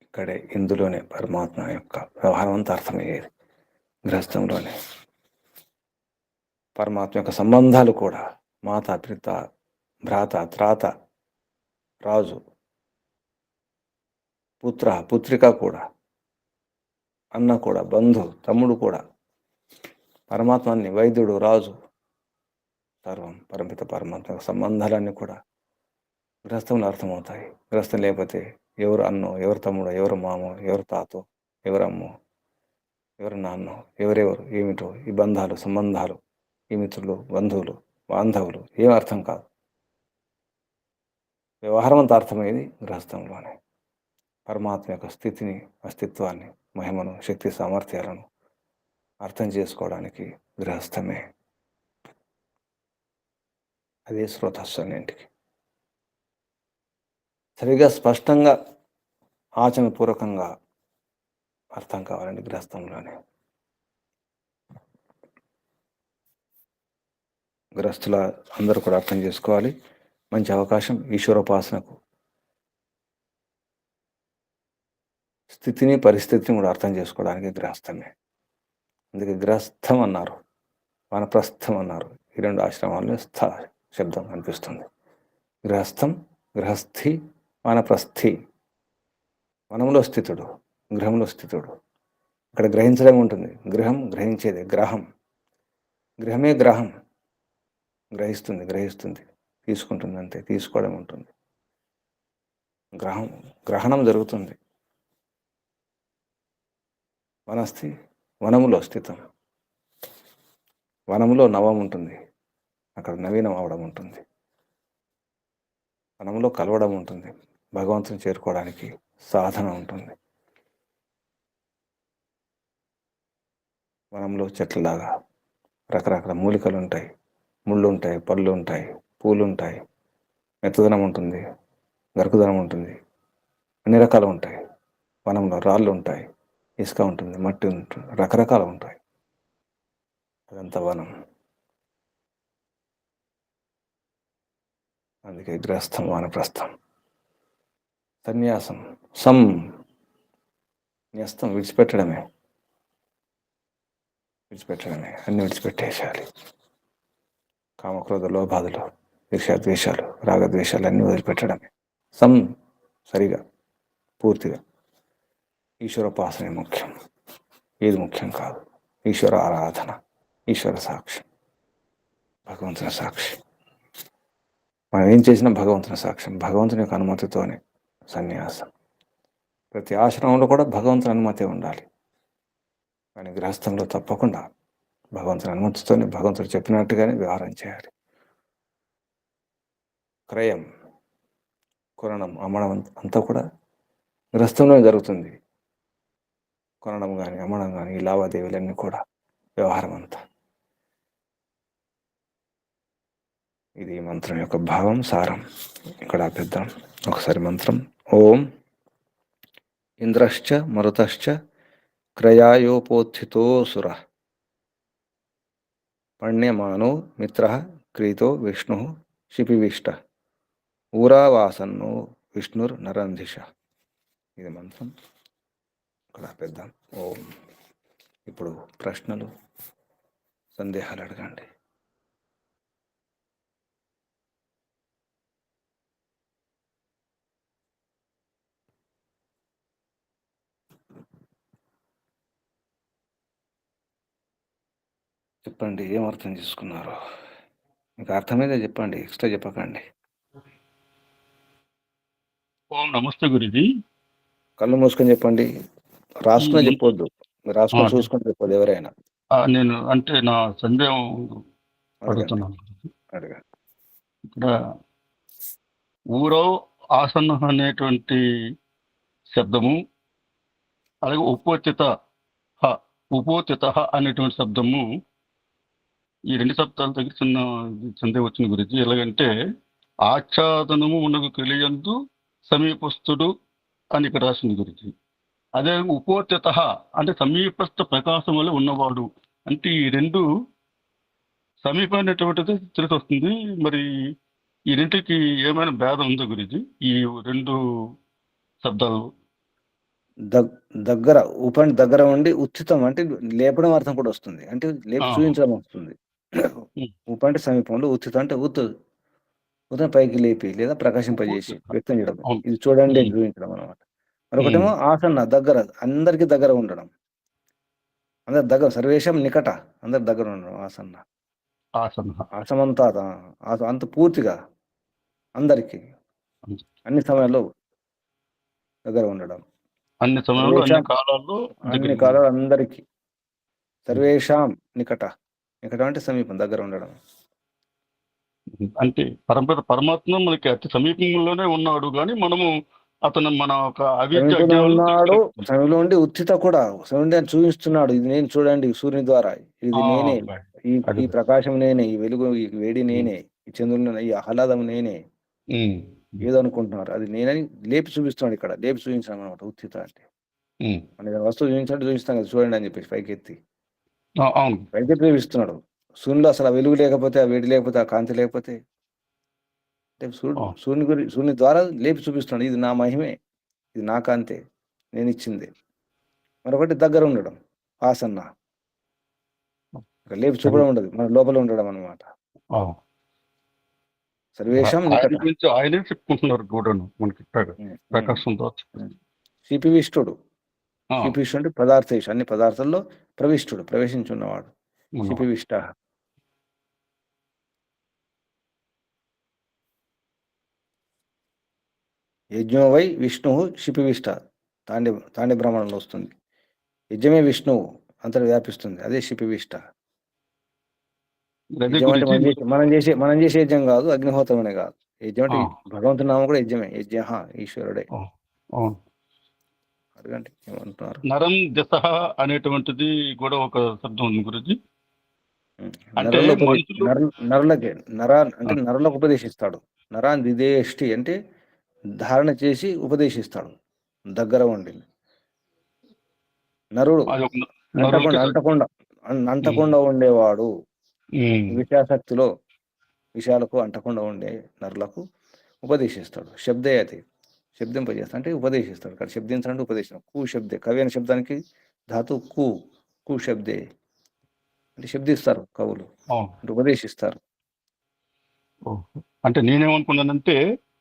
ఇక్కడే, ఇందులోనే పరమాత్మ యొక్క వ్యవహారం అంతా అర్థమయ్యేది. గృహస్థంలోనే పరమాత్మ యొక్క సంబంధాలు కూడా మాత, పిత, భ్రాత, త్రాత, రాజు, పుత్ర, పుత్రిక కూడా, అన్న కూడా, బంధు, తమ్ముడు కూడా, పరమాత్మని వైద్యుడు, రాజు, సర్వం పరమపిత పరమాత్మ సంబంధాలన్నీ కూడా గృహస్థంలో అర్థమవుతాయి. గృహస్థం లేకపోతే ఎవరు అన్నో, ఎవరు తమ్ముడో, ఎవరు మామో, ఎవరు తాతో, ఎవరు అమ్మో, ఎవరు నాన్నో, ఎవరెవరు ఏమిటో ఈ బంధాలు, సంబంధాలు ఈ మిత్రులు, బంధువులు, బాంధవులు ఏం అర్థం కాదు. వ్యవహారం అంతా అర్థమయ్యేది గృహస్థంలోనే. పరమాత్మ యొక్క స్థితిని, అస్తిత్వాన్ని, మహిమను, శక్తి సామర్థ్యాలను అర్థం చేసుకోవడానికి గృహస్థమే. అదే శ్రోతస్సున్నింటికి సరిగా స్పష్టంగా ఆచరణపూర్వకంగా అర్థం కావాలండి గృహస్థంలోనే. గృహస్థుల అందరూ కూడా అర్థం చేసుకోవాలి. మంచి అవకాశం ఈశ్వరోపాసనకు. స్థితిని, పరిస్థితిని కూడా అర్థం చేసుకోవడానికి గృహస్థమే. అందుకే గృహస్థం అన్నారు, వానప్రస్థం అన్నారు. ఈ రెండు ఆశ్రమాల్లో స్థ శబ్దం అనిపిస్తుంది. గృహస్థం, గృహస్థి, వానప్రస్థి. వనంలో స్థితుడు, గృహంలో స్థితుడు. ఇక్కడ గ్రహించడం ఉంటుంది. గృహం గ్రహించేది, గ్రహం. గృహమే గ్రహం. గ్రహిస్తుంది, తీసుకుంటుంది, అంతే. తీసుకోవడం ఉంటుంది. గ్రహణం జరుగుతుంది. వనస్థి, వనములో స్థితం. వనములో నవం ఉంటుంది, అక్కడ నవీనం అవడం ఉంటుంది. వనంలో కలవడం ఉంటుంది, భగవంతుని చేరుకోవడానికి సాధన ఉంటుంది. వనంలో చెట్లలాగా రకరకాల మూలికలు ఉంటాయి, ముళ్ళు ఉంటాయి, పళ్ళు ఉంటాయి, పూలు ఉంటాయి, మెత్తదనం ఉంటుంది, గరుకుదనం ఉంటుంది, అన్ని రకాలు ఉంటాయి. వనంలో రాళ్ళు ఉంటాయి, ఇసుక ఉంటుంది, మట్టి ఉంటుంది, రకరకాలు ఉంటాయి. అదంతా వనం. అందుకే గృహస్థం, వానప్రస్థం. సన్యాసం, న్యస్తం, విడిచిపెట్టడమే. అన్ని విడిచిపెట్టేసేయాలి. కామక్రోధ లోభాదులు, ఈర్ష్యాద్వేషాలు, రాగద్వేషాలు అన్నీ వదిలిపెట్టడమే. సరిగా, పూర్తిగా ఈశ్వరోపాసనే ముఖ్యం. ఏది ముఖ్యం కాదు. ఈశ్వర ఆరాధన, ఈశ్వర సాక్షి, భగవంతుని సాక్షి. మనం ఏం చేసినా భగవంతుని సాక్ష్యం. భగవంతుని యొక్క అనుమతితోనే సన్యాసం. ప్రతి ఆశ్రమంలో కూడా భగవంతుని అనుమతి ఉండాలి. కానీ గృహస్థంలో తప్పకుండా భగవంతుని అనుమతితోనే, భగవంతుడు చెప్పినట్టుగానే వ్యవహారం చేయాలి. క్రయం, కొనడం, అమ్మడం అంతా కూడా గృహస్థంలోనే జరుగుతుంది. కొనడం కానీ, అమ్మడం కానీ, ఈ లావాదేవీలన్నీ కూడా వ్యవహారం అంతా. ఇది మంత్రం యొక్క భావం, సారం. ఇక్కడ ఆపేద్దాం. ఒకసారి మంత్రం. ఓం ఇంద్రశ్చ మరుతశ్చ క్రయాయోపోత్థితోऽసుర పణ్యమానో మిత్ర క్రీతో విష్ణు శిపివిష్ట ఊరావాసన్నో విష్ణుర్నరంధిష. ఇది మంత్రం. ఇక్కడ ఆపేద్దాం. ఓం. ఇప్పుడు ప్రశ్నలు, సందేహాలు అడగండి. చెప్పండి, ఏం అర్థం చేసుకున్నారు? మీకు అర్థమైతే చెప్పండి, ఎక్స్ట్రా చెప్పకండి. ఓం నమస్తే గురుజీ. కళ్ళు మూసుకొని చెప్పండి, రాసుకుని చెప్పొద్దు. మీరు రాసుకొని చూసుకొని చెప్పొద్దు ఎవరైనా. నేను అంటే నా సందేహం అడుగుతున్నాను. ఇక్కడ ఊరో ఆసన్న అనేటువంటి శబ్దము, అలాగే ఉపోతిత అనేటువంటి శబ్దము, ఈ రెండు శబ్దాల దగ్గర చిన్న సందేహం వచ్చిన గురించి. ఎలాగంటే ఆచ్ఛాదనము మనకు తెలియందు సమీపస్థుడు అని ఇక్కడ రాసింది గురించి. అదే ఉపోతిత అంటే సమీపస్థ ప్రకాశం వల్ల ఉన్నవాడు అంటే ఈ రెండు సమీపమైనటువంటిది తెలిసి వస్తుంది. మరి ఈ రెంటికి ఏమైనా భేదం ఉందా గురించి? ఈ రెండు శబ్దాలు దగ్గర, ఉపండి దగ్గర ఉండి, ఉచితం అంటే లేపడం అర్థం కూడా వస్తుంది, అంటే లేపి చూపించడం వస్తుంది. ఉపంటే సమీపంలో, ఉచితం అంటే ఉదయం పైకి లేపి లేదా ప్రకాశింపజేసి వ్యక్తం చేయడం. ఇది చూడండి, చూపించడం అనమాట. మరొకటేమో ఆసన్న, దగ్గర, అందరికి దగ్గర ఉండడం. అందరి దగ్గర, సర్వేశం నికట, అందరి దగ్గర ఉండడం. ఆసమంతా అంత పూర్తిగా అందరికి, అన్ని సమయాల్లో దగ్గర ఉండడం. అన్ని సమయంలో, అన్ని కాలాల్లో అందరికి. సర్వేషాం నికట, వెంకటం అంటే సమీపం, దగ్గర ఉండడం. అంటే పరమాత్మ మనకి అతి సమీపంలోనే ఉన్నాడు, కానీ మనము అతను మన ఒక అవిద్య సమీపంలో అజ్ఞానం ఉన్నాడు, సమయంలో ఉండి ఉత్థిత కూడా సమయంలో అని చూపిస్తున్నాడు. ఇది నేను చూడండి, సూర్యుని ద్వారా ఇది నేనే, ఈ ప్రకాశం నేనే, ఈ వెలుగు, ఈ వేడి నేనే, ఈ చంద్రుని, ఈ ఆహ్లాదం నేనే. ఏదో అనుకుంటున్నారు, అది నేనని లేపి చూపిస్తున్నాడు. ఇక్కడ లేపి చూపించాను అనమాట ఉత్థిత అంటే. మన ఏదైనా వస్తువు చూపించాలంటే చూపిస్తాం కదా, చూడండి అని చెప్పేసి పైకెత్తి పైకెత్తి చూపిస్తున్నాడు. సూర్యుడు అసలు ఆ వెలుగు లేకపోతే, ఆ వేడి లేకపోతే, ఆ కాంతి లేకపోతే, సూర్యుని ద్వారా లేపి చూపిస్తున్నాడు. ఇది నా మహిమే, ఇది నా కాంతే, నేను ఇచ్చింది. మరొకటి దగ్గర ఉండడం, ఆసన్న, లేపి చూపడం ఉండదు, మన లోపల ఉండడం అనమాట. సర్వేషం ఆయనే చెప్పుకుంటున్నారు కూడాను మనకి ప్రకాశంతో. శిపివిష్టుడు, శిపివిష్టు అంటే పదార్థేషు, అన్ని పదార్థాల్లో ప్రవిష్టుడు, ప్రవేశించున్నవాడు. శిపివిష్ట. యజ్ఞో వై విష్ణు శిపివిష్ట, తాండి బ్రాహ్మణంలో వస్తుంది. యజ్ఞమే విష్ణువు అంతటా వ్యాపిస్తుంది, అదే శిపివిష్ట. యజ్ఞం అంటే మనం చేసే యజ్ఞం కాదు, అగ్నిహోత్రం అనే కాదు. యజ్ఞం అంటే భగవంతుని నామం కూడా యజ్ఞమే, యజ్ఞ ఈశ్వరుడే. అడగండి ఏమంటున్నారు. నరం దశ అనేటువంటిది కూడా ఒక శబ్దం ఉంది గురించి. నరులకే అంటే నరులకు ఉపదేశిస్తాడు. నరాన్ దిదేష్టి అంటే ధారణ చేసి ఉపదేశిస్తాడు, దగ్గర ఉండి. నరుడు అంటకుండా ఉండేవాడు, విషయాసక్తిలో విషయాలకు అంటకుండా ఉండే నరులకు ఉపదేశిస్తాడు. శబ్దయతి, శబ్దింపజేస్తాడు అంటే ఉపదేశిస్తాడు. ఇక్కడ శబ్దించాలంటే ఉపదేశం. కు శబ్దే, కవి అనే శబ్దానికి ధాతు కు శబ్దే అంటే శబ్దిస్తారు కవులు, అంటే ఉపదేశిస్తారు. అంటే నేనేమనుకున్నానంటే,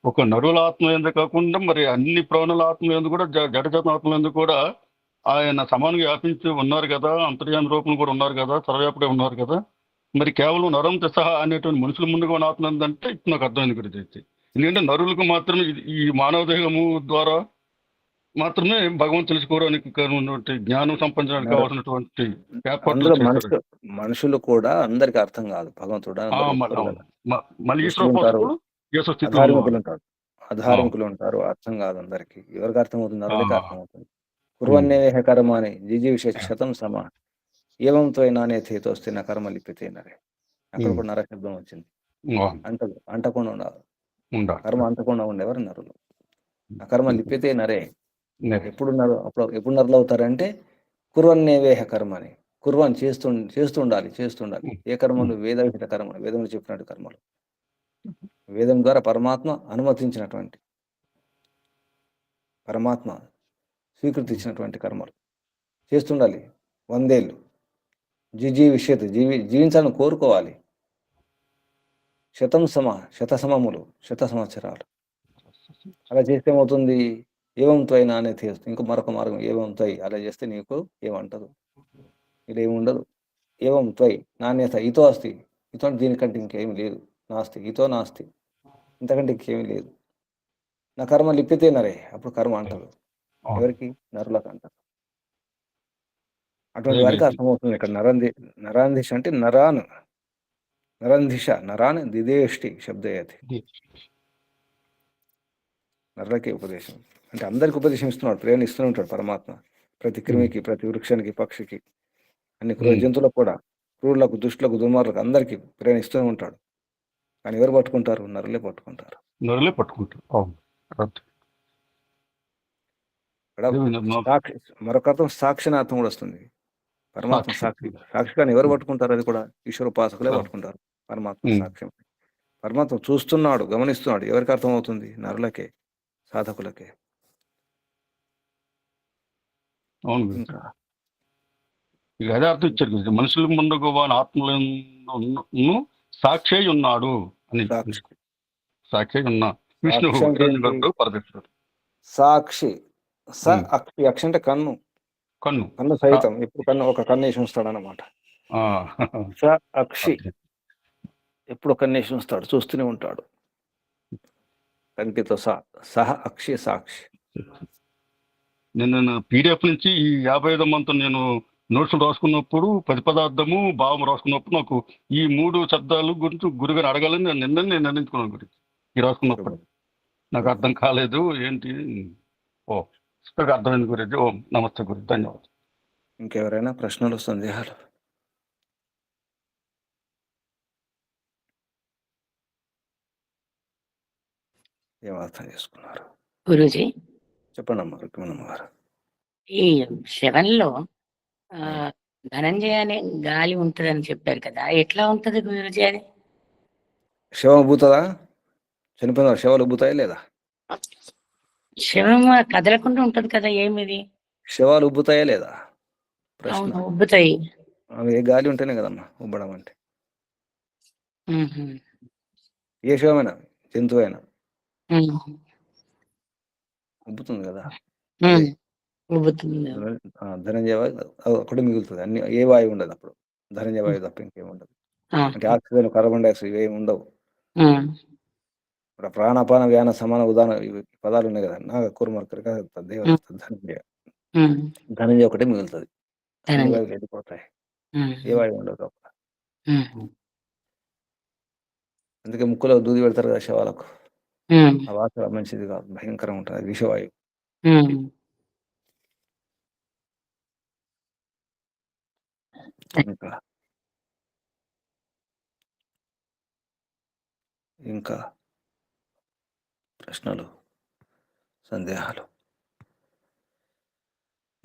ఒక నరుల ఆత్మ ఎందుకు కాకుండా మరి అన్ని ప్రాణుల ఆత్మ ఎందుకు కూడా, జడజాత ఆత్మ ఎందుకు కూడా ఆయన సమానంగా వ్యాపించి ఉన్నారు కదా, అంతర్యామి రూపం కూడా ఉన్నారు కదా, సర్వవ్యాపుడే ఉన్నారు కదా. మరి కేవలం నరం సహా అనేటువంటి మనుషుల ముందుగా ఉన్న ఆత్మ ఏంటంటే ఇప్పుడు నాకు అర్థమైంది గురించి. ఎందుకంటే నరులకు మాత్రమే ఈ మానవ దేహము ద్వారా మాత్రమే భగవంతు తెలుసుకోవడానికి జ్ఞానం సంపాదించడానికి కావాల్సినటువంటి మనుషులు కూడా అందరికి అర్థం కాదు భగవంతుడు. అధార్మికులు ఉంటారు, అర్థం కాదు అందరికి. ఎవరికి అర్థమవుతుంది? నరులకి అర్థమవుతుంది. కుర్వన్నేహ కర్మ అని జిజీవిషం సమా ఏవంతో నాణ్యతతో వస్తే నా కర్మ లిప్పితే నరే. అక్కడ కూడా నర శబ్దం వచ్చింది. అంటకుండా ఉండాలి, కర్మ అంటకుండా ఉండేవారు నరులు. ఆ కర్మ లిప్పితే నరే. ఎప్పుడు నరులు అవుతారంటే కుర్వన్నేవేహ కర్మ అని, కుర్వన్ చేస్తుండాలి. ఏ కర్మలు? వేద విహిత కర్మలు, వేదంలో చెప్పినట్టు కర్మలు, వేదం ద్వారా పరమాత్మ అనుమతించినటువంటి, పరమాత్మ స్వీకృతి ఇచ్చినటువంటి కర్మలు చేస్తుండాలి. 100 ఏళ్ళు విషయత జీవించాలని కోరుకోవాలి. శత సమములు, 100 సంవత్సరాలు. అలా చేస్తే ఏమవుతుంది? ఏవంతో అయినా అనేది చేస్తుంది. ఇంకో మరొక మార్గం ఏవంతో, అలా చేస్తే నీకు ఏమంటదు, ఇలా ఏముండదు. ఏవంతో నాణ్యత ఇతో అస్తి, ఇతో దీనికంటే ఇంకేమి లేదు. నాస్తి ఇతో నాస్తి, ఇంతకంటే ఇంకేమీ లేదు. నా కర్మ లిప్పితే నరే. అప్పుడు కర్మ అంటదు. ఎవరికి? నరులకు అంటారు. అటువంటి వారికి అర్థమవుతుంది. ఇక్కడ నరాంధిష అంటే నరంధిష, నరాన్ దిదేష్టి శబ్దయతి, నరులకే ఉపదేశం. అంటే అందరికి ఉపదేశం ఇస్తున్నాడు, ప్రేరణ ఇస్తూనే ఉంటాడు పరమాత్మ. ప్రతి క్రిమికి, ప్రతి వృక్షానికి, పక్షికి, అన్ని క్రూర జంతువులకు కూడా, క్రూరులకు, దుష్టులకు, దుర్మార్గులకు అందరికీ ప్రేరణ ఇస్తూనే ఉంటాడు. కానీ ఎవరు పట్టుకుంటారు? నరులే పట్టుకుంటారు. మరొక అర్థం సాక్షినార్థం కూడా వస్తుంది. పరమాత్మ సాక్షి కానీ ఎవరు పట్టుకుంటారు? అది కూడా ఈశ్వరోపాసకులే పట్టుకుంటారు. పరమాత్మ సాక్ష్యం. పరమాత్మ చూస్తున్నాడు, గమనిస్తున్నాడు. ఎవరికి అర్థమవుతుంది? నరులకే, సాధకులకే. ఇంకా అదే అర్థం ఇచ్చారు. మనుషుల ముందుకు వాని ఆత్మలను సాక్షి ఉన్నాడు అని. సాక్షి ఉన్నా విష్ణువు పరమేశ్వరుడు. సాక్షి అక్షి అంటే కన్ను సహితం. ఎప్పుడు ఒక కన్నేసి ఉంచుతాడు అన్నమాట. అక్షి ఎప్పుడు కన్నేసి ఉంచుతాడు, చూస్తూనే ఉంటాడు. కంటితో సహ అక్షి సాక్షి. నేను PDF నుంచి ఈ 55వ మంత్రం నేను నోట్స్ రాసుకున్నప్పుడు ప్రతిపదార్థము భావం రాసుకున్నప్పుడు నాకు ఈ 3 శబ్దాలు గురించి గురుగారు అడగాలని నేను నిర్ణయించుకున్నాను గురించి ఈ రాసుకున్నప్పుడు నాకు అర్థం కాలేదు ఏంటి. ఓ ఇప్పటికి అర్థమైంది గురించి. ఓం నమస్తే గురు, ధన్యవాదాలు. ఇంకెవరైనా ప్రశ్నలు, సందేహాలు? ఏం అర్థం చేసుకున్నారు? గురూజీ, చెప్పండి అమ్మా రుక్మిణమ్మ గారు. ఈ శవంలో ధనంజయ అనే గాలి ఉంటదని చెప్పారు కదా, ఎట్లా ఉంటది గురూజీ అది? శవం ఉబ్బుతుందా? చనిపోయిన శవాలు ఉబ్బుతాయా లేదా? శవం కదలకుండా ఉంటది కదా, ఏమిది? శవాలు ఉబ్బుతాయా లేదా ప్రశ్న. అవును, ఉబ్బుతాయి. అవి ఏ గాలి ఉంటేనే కదమ్మా ఉబ్బడం అంటే. మ్హూ. ఏ శవమైనా జంతువు అయినా మ్మ్. ఉబ్బుతుంది కదా. మ్మ్. ఉబ్బుతుంది. ధనంజయ వాయువు ఒకటి మిగులుతుంది. అన్ని ఏ వాయువు ఉండదు అప్పుడు. ధనంజయ వాయువు తప్ప ఇంకేం ఉండదు. అంటే ఆక్సిజన్, కార్బన్ డైఆక్సైడ్ ఇవేమి ఉండవు. మ్మ్. ఇప్పుడు ప్రాణాపాన వ్యాన సమాన ఉదాహరణ ఇవి పదాలు ఉన్నాయి కదా. నాగ కూర్మర్కరిక దేవ ధనంజయ. మ్మ్. ధనంజయ ఒకటే మిగులుతుంది. అన్ని ధనంజయ. వాయువులు వెళ్ళిపోతాయి. మ్మ్. ఏ వాయువు ఉండదు అప్పుడు. మ్మ్. అందుకే ముక్కులో దూది పెడతారు కదా శవాలకు. మ్మ్. ఆ వాసన మంచిది కాదు, భయంకరంగా ఉంటుంది. అది విషవాయువు. మ్మ్. ఇంకా ఇంకా ప్రశ్నలు, సందేహాలు?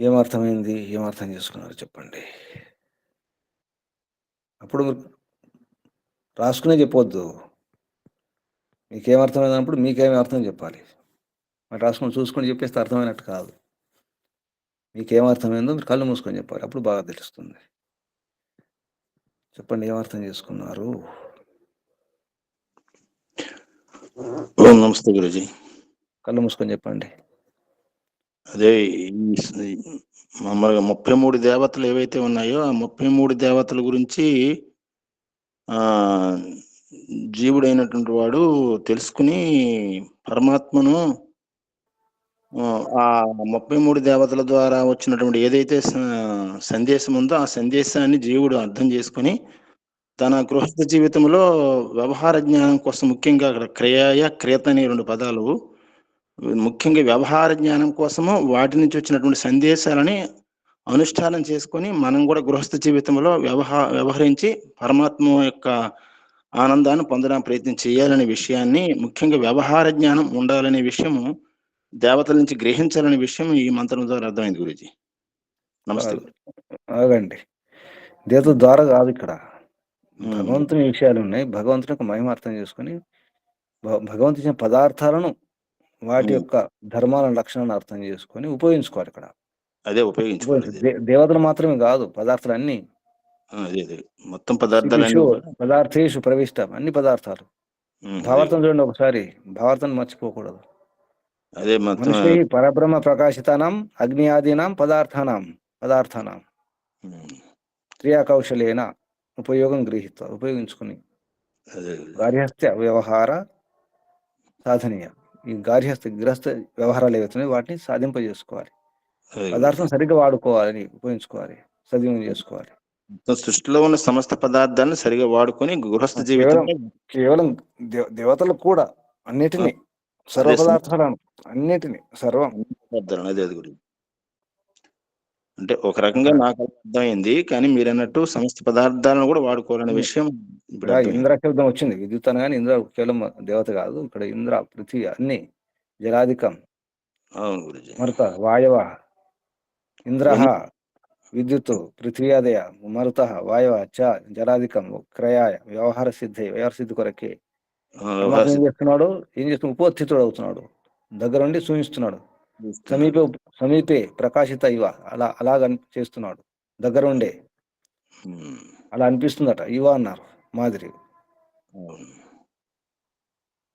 ఏమర్థమైంది, ఏమర్థం చేసుకున్నారు చెప్పండి. అప్పుడు రాసుకునే చెప్పొద్దు. మీకేమర్థమైనప్పుడు మీకేమి అర్థం చెప్పాలి. మరి రాసుకొని చూసుకొని చెప్పేస్తే అర్థమైనట్టు కాదు. మీకేమర్థమైందో మీరు కళ్ళు మూసుకొని చెప్పాలి. అప్పుడు బాగా తెలుస్తుంది. చెప్పండి, ఏమర్థం చేసుకున్నారు? ఓం నమస్తే గురుజీ. కళ్ళు మూసుకొని చెప్పండి. అదే మామూలుగా 33 దేవతలు ఏవైతే ఉన్నాయో ఆ 33 దేవతల గురించి జీవుడైనటువంటి వాడు తెలుసుకుని పరమాత్మను ఆ 33 దేవతల ద్వారా వచ్చినటువంటి ఏదైతే సందేశం ఉందో ఆ సందేశాన్ని జీవుడు అర్థం చేసుకుని తన గృహస్థ జీవితంలో వ్యవహార జ్ఞానం కోసం, ముఖ్యంగా అక్కడ క్రియత అనే 2 పదాలు, ముఖ్యంగా వ్యవహార జ్ఞానం కోసము వాటి నుంచి వచ్చినటువంటి సందేశాలని అనుష్ఠానం చేసుకొని మనం కూడా గృహస్థ జీవితంలో వ్యవహరించి పరమాత్మ యొక్క ఆనందాన్ని పొందడానికి ప్రయత్నం చేయాలనే విషయాన్ని, ముఖ్యంగా వ్యవహార జ్ఞానం ఉండాలనే విషయము దేవతల నుంచి గ్రహించాలనే విషయం ఈ మంత్రం ద్వారా అర్థమైంది గురూజీ. నమస్తే. ఆగండి, దేవత ద్వారా కాదు ఇక్కడ. భగవంతుని విషయాలు ఉన్నాయి. భగవంతుని యొక్క మహిమ అర్థం చేసుకొని భగవంతు ఇచ్చిన పదార్థాలను, వాటి యొక్క ధర్మాలను, లక్షణాలను అర్థం చేసుకొని ఉపయోగించుకోవాలి ఇక్కడ. అదే ఉపయోగించుకోవాలి. దేవతలు మాత్రమే కాదు, పదార్థాలు అన్ని. మొత్తం పదార్థాలు ప్రవిష్టం, అన్ని పదార్థాలు. భావార్థం చూడండి ఒకసారి, భావార్థాన్ని మర్చిపోకూడదు. అదే మనిషి పరబ్రహ్మ ప్రకాశితానం అగ్ని ఆదీనాం పదార్థానాం క్రియా కౌశలేన ఉపయోగం గృహీత్వ, ఉపయోగించుకుని గార్హస్థ్య వ్యవహార సాధనీయ. ఈ గార్హస్థ గృహస్థ వ్యవహారాలు ఏవైతున్నాయి వాటిని సాధింపజేసుకోవాలి. పదార్థం సరిగ్గా వాడుకోవాలి, ఉపయోగించుకోవాలి, సద్వినియోగం చేసుకోవాలి. సృష్టిలో ఉన్న సమస్త పదార్థాలను సరిగా వాడుకొని గృహస్థ జీవితం, కేవలం దేవతలు కూడా అన్నిటినీ, సర్వ పదార్థాలను అన్నిటినీ, సర్వం అదే గురించి అంటే ఒక రకంగా నాకు అర్థమైంది. కానీ మీరు అన్నట్టు సమస్త పదార్థాలను కూడా వాడుకోవాలనే విషయం ఇంద్ర శబ్దం వచ్చింది. విద్యుత్ అనగానే ఇంద్ర కేవలం దేవత కాదు. ఇక్కడ ఇంద్ర, పృథ్వీ అన్ని, జలాధికం, మరుత, వాయవ, ఇంద్ర, విద్యుత్, పృథ్వీయాదయ, మరుత, వాయవ, చ, జలాధికం, క్రయాయ, వ్యవహార సిద్ధి కొరకే ఏం చేస్తున్నాడు? ఉపస్థితుడు అవుతున్నాడు, దగ్గరుండి సూచిస్తున్నాడు. సమీపే ప్రకాశిత ఇవ, అలాగ చేస్తున్నాడు, దగ్గర ఉండే. అలా అనిపిస్తుందట. ఇవ అన్నారు మాదిరి.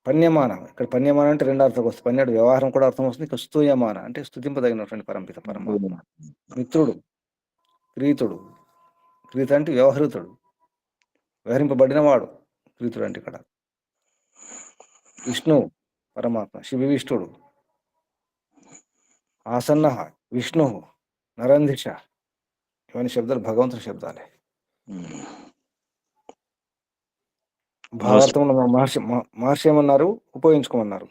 పన్యమాన, ఇక్కడ పన్యమాన అంటే 2 అర్థాలు వస్తాయి. పన్యడు వ్యవహారం కూడా అర్థం వస్తుంది. ఇక్కడ స్తూయమాన అంటే స్తుతింపదగినటువంటి పరంపిత పరమాత్మ. మిత్రుడు, ప్రీతుడు. ప్రీత అంటే వ్యవహృతుడు, వ్యవహరింపబడిన వాడు ప్రీతుడు అంటే ఇక్కడ. విష్ణువు పరమాత్మ, శివవిష్ణుడు. ఆసన్న విష్ణు, నరందిష ఇవన్నీ శబ్దాలు భగవంతుని శబ్దాలే. ఉమ్. భావార్థంలో మహర్షి ఏమన్నారు? ఉపయోగించుకోమన్నారు.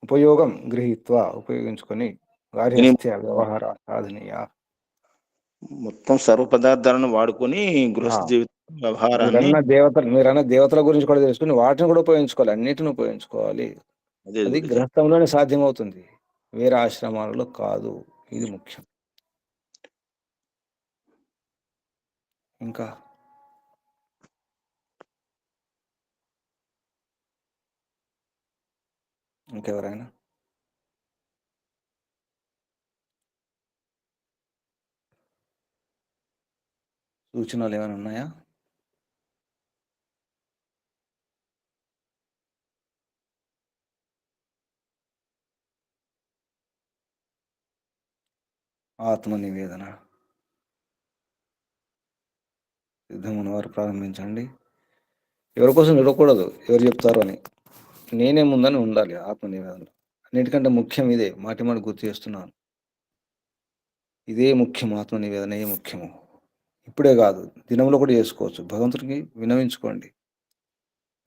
ఉపయోగం గృహీత్వ, ఉపయోగించుకొని గార్హస్థ్య వ్యవహార సాధనీయ. మొత్తం సర్వ పదార్థాలను వాడుకొని గృహస్థ జీవిత వ్యవహారాన్ని మీరన్న దేవతల గురించి కూడా తెలుసుకుని వాటిని కూడా ఉపయోగించుకోవాలి, అన్నిటిని ఉపయోగించుకోవాలి. అదే అది గురుజీ. గృహస్థంలోనే సాధ్యమవుతుంది, వేరే ఆశ్రమాలలో కాదు. ఇది ముఖ్యం. ఇంకా ఇంకెవరైనా? సూచనలు ఏమైనా ఉన్నాయా? ఆత్మ నివేదన సిద్ధమున్న వారు ప్రారంభించండి. ఎవరి కోసం చూడకూడదు, ఎవరు చెప్తారు అని. నేనే ముందని ఉండాలి ఆత్మ నివేదన. అన్నిటికంటే ముఖ్యం ఇదే. మాటి మాట గుర్తు చేస్తున్నాను, ఇదే ముఖ్యం. ఆత్మ నివేదన ముఖ్యము. ఇప్పుడే కాదు, దినంలో కూడా చేసుకోవచ్చు. భగవంతుడికి వినవించుకోండి.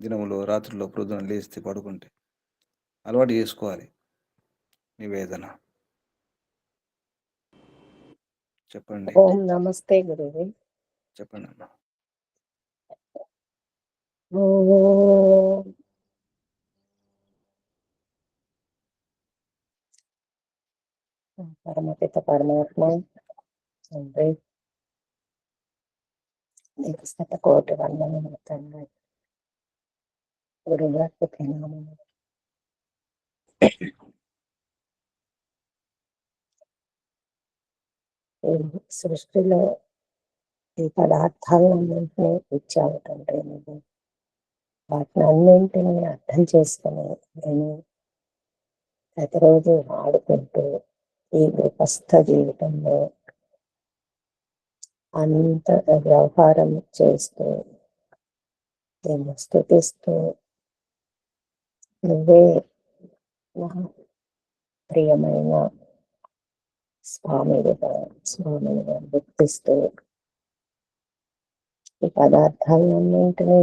దినములో, రాత్రిలో, ప్రొద్దున లేస్తే పడుకుంటే అలవాటు చేసుకోవాలి నివేదన. చెప్పండి. ఓం నమస్తే గురువు. చెప్పండి అమ్మా. పరమపిత పరమాత్మ తండ్రి, నీకు శతకోటి వందనములు తండ్రి. గురుగారికి ప్రణామములు. ఈ సృష్టిలో ఈ పదార్థాలన్నింటినీ ఇచ్చావు తండ్రి. నువ్వు వాటిని అన్నింటినీ అర్థం చేసుకుని నేను ప్రతిరోజు ఆడుకుంటూ ఈ గృహస్థ జీవితంలో అంత వ్యవహారం చేస్తూ నేను స్తుతిస్తూ నువ్వే నా ప్రియమైన స్వామిగా గుర్తిస్తూ ఈ పదార్థాలన్నింటినీ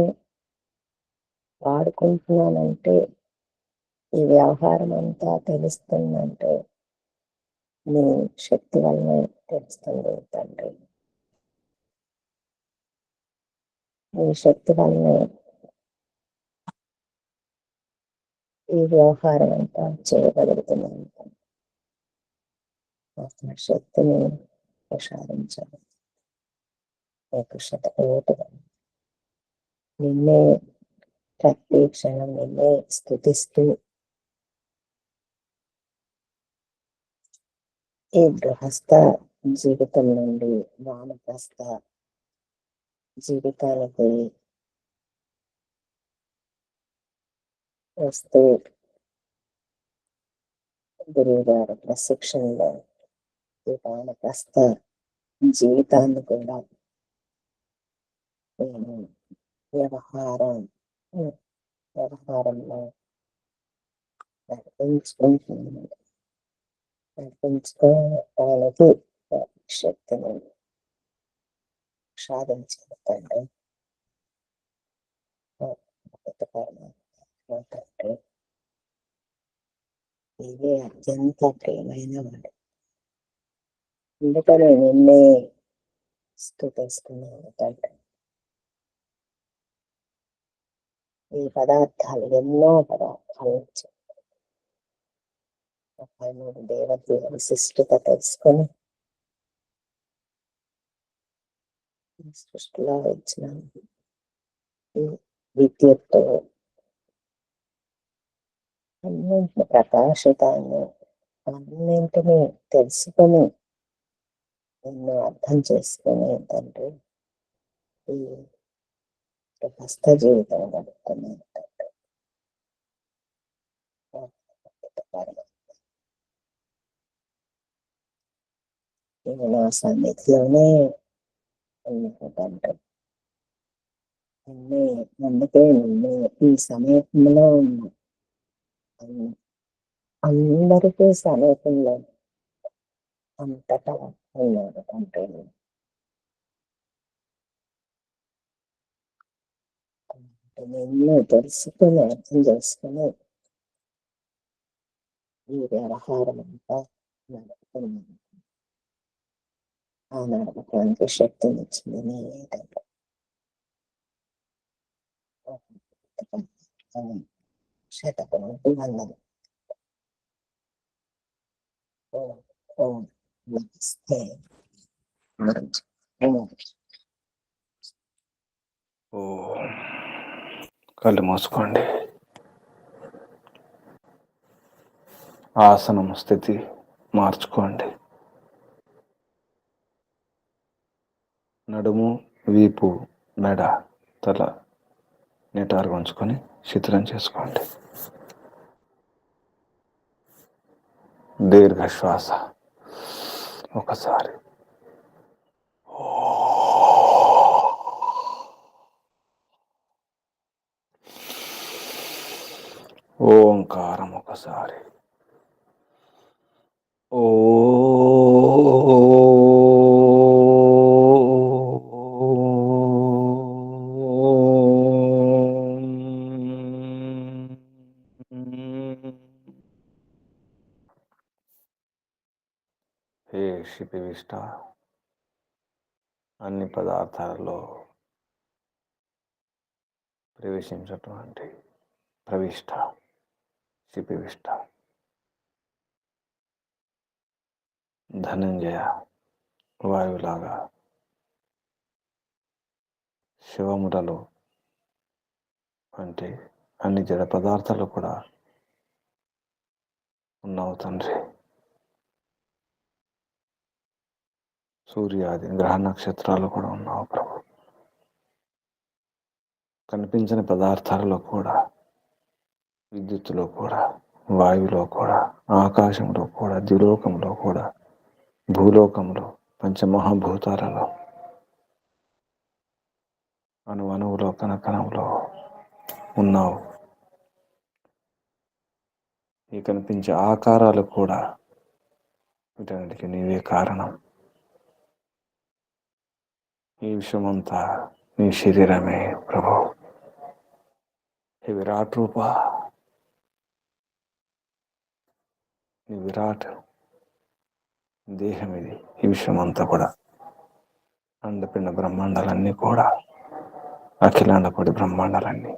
వాడుకుంటున్నానంటే, ఈ వ్యవహారం అంతా తెలుస్తుందంటే నీ శక్తి వల్లనే తెలుస్తుంది తండ్రి. నీ శక్తి వల్లనే ఈ వ్యవహారం అంతా చేయగలుగుతున్నాను. ఆ శక్తిని ప్రసాదించాలి. నీకు శతకోటి నిన్నే ప్రతి క్షణం నిన్నే స్తుతిస్తూ ఈ గృహస్థ జీవితం నుండి వానప్రస్థ జీవితానికి వస్తూ గురువు గారి ప్రశిక్షణలో ఈ వానప్రస్థ జీవితాన్ని కూడా నేను వ్యవహారంలో నడిపించుకోవడానికి శక్తిని సాధించాలి తండ్రి. తండ్రి ఇవే అత్యంత ప్రియమైన వాడు. అందుకని నిన్నే స్తుతిస్తున్నాను తండ్రి. ఈ పదార్థాలు ఎన్నో పదార్థాలు దేవతల విశిష్టత తెలుసుకొని సృష్టిలో ఇచ్చిన విద్యుత్తు అన్నింటిని ప్రకాశితాన్ని అన్నింటినీ తెలుసుకొని నిన్ను అర్థం చేసుకుని తండ్రి ఈ గృహస్థ జీవితం గడుపుతున్నాను తండ్రి. నేను నా సన్నిధిలోనే ఉన్నాను తండ్రి. అందుకే నిన్ను ఈ సమయంలో అందరికీ సమీపంలో అంతటా ఉన్నాడు తండ్రి. ఎన్నో తెలుసుకొని అర్థం చేసుకొని ఈ వ్యవహారం అంతా నడుపుతున్నాను. ఆ నడపడానికి శక్తినిచ్చింది నీదే. శతకోటి వందనం. ఓం ఓం నమస్తే గురుజీ. ఓం. ఓ కళ్ళు మూసుకోండి. ఆసనం స్థితి మార్చుకోండి. నడుము, వీపు, మెడ, తల నిటారుగా ఉంచుకొని శిథిలం చేసుకోండి. దీర్ఘ శ్వాస ఒకసారి. ఓంకారం ఒకసారి. ఓ హే శిపివిష్ట, అన్ని పదార్థాలలో ప్రవేశించినటువంటి ప్రవిష్ట శిపివిష్ట ధనంజయ వాయువులాగా శివములలో అంటే అన్ని జడ పదార్థాలు కూడా ఉన్నావు తండ్రి. సూర్యాది గ్రహ నక్షత్రాలు కూడా ఉన్నావు ప్రభు. కనిపించని పదార్థాలలో కూడా, విద్యుత్తులో కూడా, వాయువులో కూడా, ఆకాశంలో కూడా, ద్యులోకంలో కూడా, భూలోకంలో, పంచమహాభూతాలలో, అణువులో, కణకణంలో ఉన్నావు. ఈ కనిపించే ఆకారాలు కూడా వీటన్నిటికీ నీవే కారణం. ఈ విశ్వమంతా నీ శరీరమే ప్రభు. ఈ విరాట్ రూప, ఈ విరాట్ దేహం ఇది. ఈ విశ్వమంతా కూడా అండపిండ బ్రహ్మాండాలన్నీ కూడా, అఖిలాండకోటి బ్రహ్మాండాలన్నీ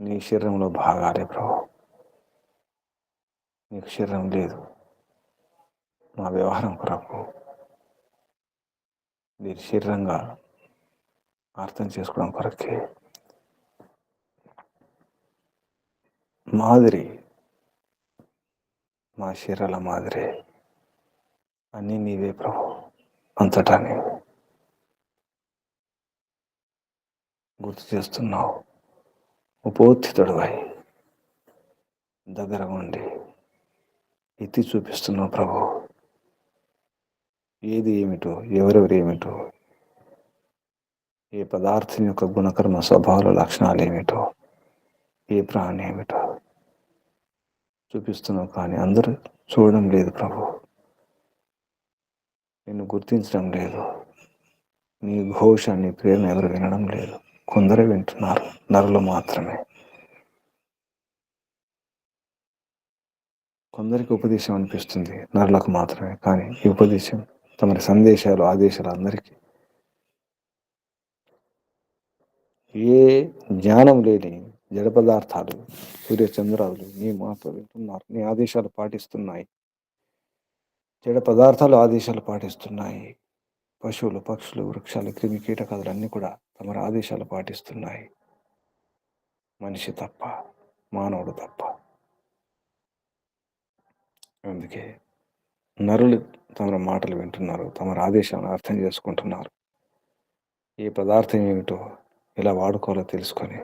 నీ శరీరంలో భాగాలే ప్రభు. నీకు శరీరం లేదు. మా వ్యవహారం కొరకు దీని శరీరంగా అర్థం చేసుకోవడం కొరకే మాదిరి, మా శరీరాల మాదిరి అన్నీ నీవే ప్రభు. అంతటా నీవు గుర్తు చేస్తున్నావు. ఉపోత్థితుడివై దగ్గర ఉండి ఎత్తి చూపిస్తున్నావు ప్రభు. ఏది ఏమిటో, ఎవరెవరు ఏమిటో, ఏ పదార్థం యొక్క గుణకర్మ స్వభావాల లక్షణాలు ఏమిటో, ఏ ప్రాణి ఏమిటో చూపిస్తున్నావు. కానీ అందరూ చూడడం లేదు ప్రభు. నిన్ను గుర్తించడం లేదు. నీ ఘోష, నీ ప్రేరణ ఎవరు వినడం లేదు. కొందరే వింటున్నారు, నరులు మాత్రమే. కొందరికి ఉపదేశం అనిపిస్తుంది, నరులకు మాత్రమే. కానీ ఈ ఉపదేశం, తమరి సందేశాలు, ఆదేశాలు అందరికీ. ఏ జ్ఞానం లేని జడ పదార్థాలు, సూర్యచంద్రాలు నీ మాట వింటున్నారు, నీ ఆదేశాలు పాటిస్తున్నాయి. జడ పదార్థాలు ఆదేశాలు పాటిస్తున్నాయి. పశువులు, పక్షులు, వృక్షాలు, క్రిమి కీటకాలు అన్నీ కూడా తమ ఆదేశాలు పాటిస్తున్నాయి. మనిషి తప్ప, మానవుడు తప్ప. అందుకే నరులు తమ మాటలు వింటున్నారు, తమ ఆదేశాలను అర్థం చేసుకుంటున్నారు. ఏ పదార్థం ఏమిటో, ఎలా వాడుకోవాలో తెలుసుకొని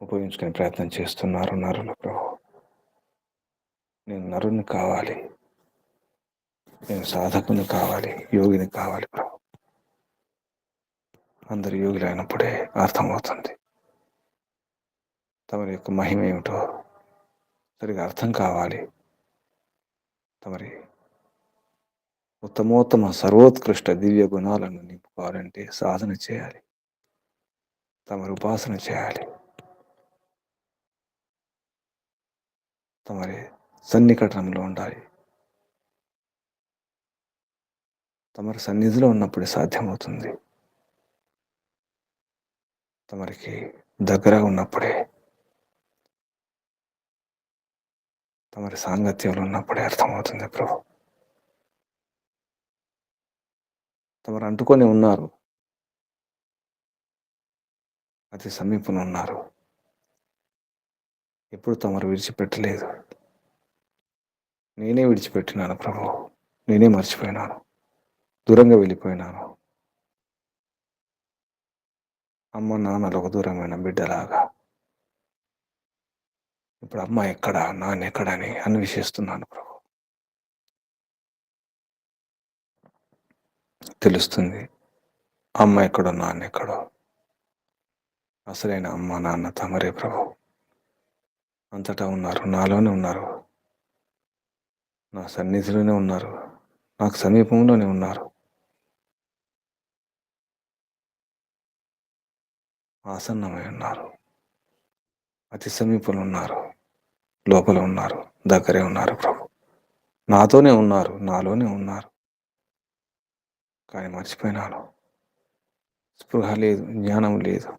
ఉపయోగించుకునే ప్రయత్నం చేస్తున్నారు నరులు ప్రభు. నేను నరుని కావాలి, నేను సాధకుని కావాలి, యోగిని కావాలి ప్రభు. అందరు యోగులు అయినప్పుడే అర్థమవుతుంది. తమరి యొక్క మహిమ ఏమిటో సరిగా అర్థం కావాలి. తమరి ఉత్తమోత్తమ సర్వోత్కృష్ట దివ్య గుణాలను నింపుకోవాలంటే సాధన చేయాలి. తమరు ఉపాసన చేయాలి. తమరి సన్నికటంలో ఉండాలి. తమరి సన్నిధిలో ఉన్నప్పుడే సాధ్యమవుతుంది. తమరికి దగ్గరగా ఉన్నప్పుడే, తమరి సాంగత్యంలో ఉన్నప్పుడే అర్థమవుతుంది ప్రభు. తమరు అంటుకొని ఉన్నారు, అతి సమీపంలో ఉన్నారు. ఎప్పుడు తమరు విడిచిపెట్టలేదు. నేనే విడిచిపెట్టినాను ప్రభు, నేనే మర్చిపోయినాను, దూరంగా వెళ్ళిపోయినాను. అమ్మ నాన్నలకు దూరమైన బిడ్డలాగా ఇప్పుడు అమ్మ ఎక్కడా, నాన్న ఎక్కడా అని అన్వేషిస్తున్నాను ప్రభు. తెలుస్తుంది అమ్మ ఎక్కడో, నాన్న ఎక్కడో. అసలైన అమ్మ నాన్న తమరే ప్రభు. అంతటా ఉన్నారు, నాలోనే ఉన్నారు, నా సన్నిధిలోనే ఉన్నారు, నాకు సమీపంలోనే ఉన్నారు. ఆసన్నమై ఉన్నారు, అతి సమీపంలో ఉన్నారు, లోపల ఉన్నారు, దగ్గరే ఉన్నారు ప్రభు. నాతోనే ఉన్నారు, నాలోనే ఉన్నారు. కానీ మర్చిపోయినాను. స్పృహ లేదు, జ్ఞానం లేదు.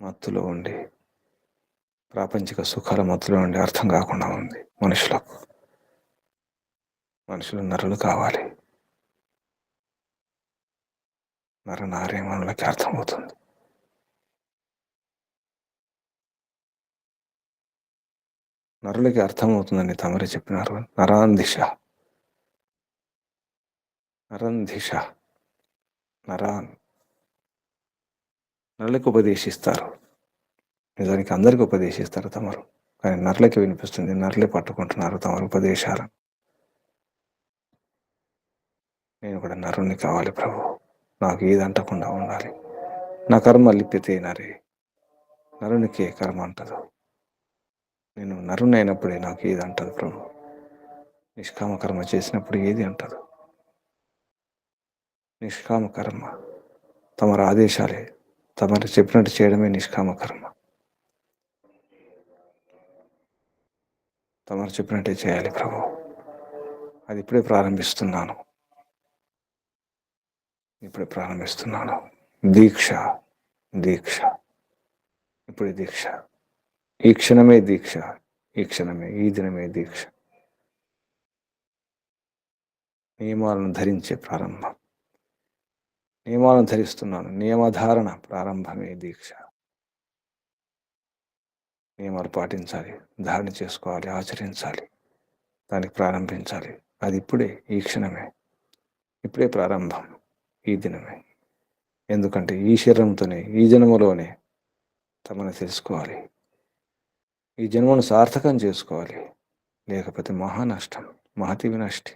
మత్తులో ఉండి, ప్రాపంచిక సుఖాల మత్తులో ఉండి అర్థం కాకుండా ఉంది మనుషులకు. మనుషులు నరులు కావాలి. నరనారేమనులకి అర్థమవుతుంది. నరులకి అర్థమవుతుందని తమరే చెప్పినారు. నరాందిశ, నరందిశ, నరాన్ నరులకు ఉపదేశిస్తారు. నిజానికి అందరికీ ఉపదేశిస్తారు తమరు, కానీ నరులకి వినిపిస్తుంది. నరులే పట్టుకుంటున్నారు తమరు ఉపదేశాలు. నేను కూడా నరుణ్ణి కావాలి ప్రభు. నాకు ఏది అంటకుండా ఉండాలి. నా కర్మ లిప్పితే నరే, నరునికే కర్మ అంటదు. నేను నరుణ్ణి అయినప్పుడే నాకు ఏది అంటదు ప్రభు. నిష్కామ కర్మ చేసినప్పుడు ఏది అంటదు. నిష్కామ కర్మ తమరు ఆదేశాలే, తమరు చెప్పినట్టు చేయడమే నిష్కామ కర్మ. తమరు చెప్పినట్టే చేయాలి ప్రభు. అది ఇప్పుడే ప్రారంభిస్తున్నాను, ఇప్పుడే ప్రారంభిస్తున్నాను. దీక్ష, దీక్ష, ఇప్పుడే దీక్ష. ఈ క్షణమే దీక్ష, ఈ క్షణమే, ఈ దినమే దీక్ష. నియమాలను ధరించే ప్రారంభం. నియమాలను ధరిస్తున్నాను. నియమధారణ ప్రారంభమే దీక్ష. నియమాలు పాటించాలి, ధారణ చేసుకోవాలి, ఆచరించాలి, దానికి ప్రారంభించాలి. అది ఇప్పుడే, ఈ క్షణమే, ఇప్పుడే ప్రారంభం, ఈ దినమే. ఎందుకంటే ఈ శరీరంతోనే, ఈ జన్మలోనే తమను తెలుసుకోవాలి. ఈ జన్మను సార్థకం చేసుకోవాలి. లేకపోతే మహానష్టం, మహతి వినష్టి,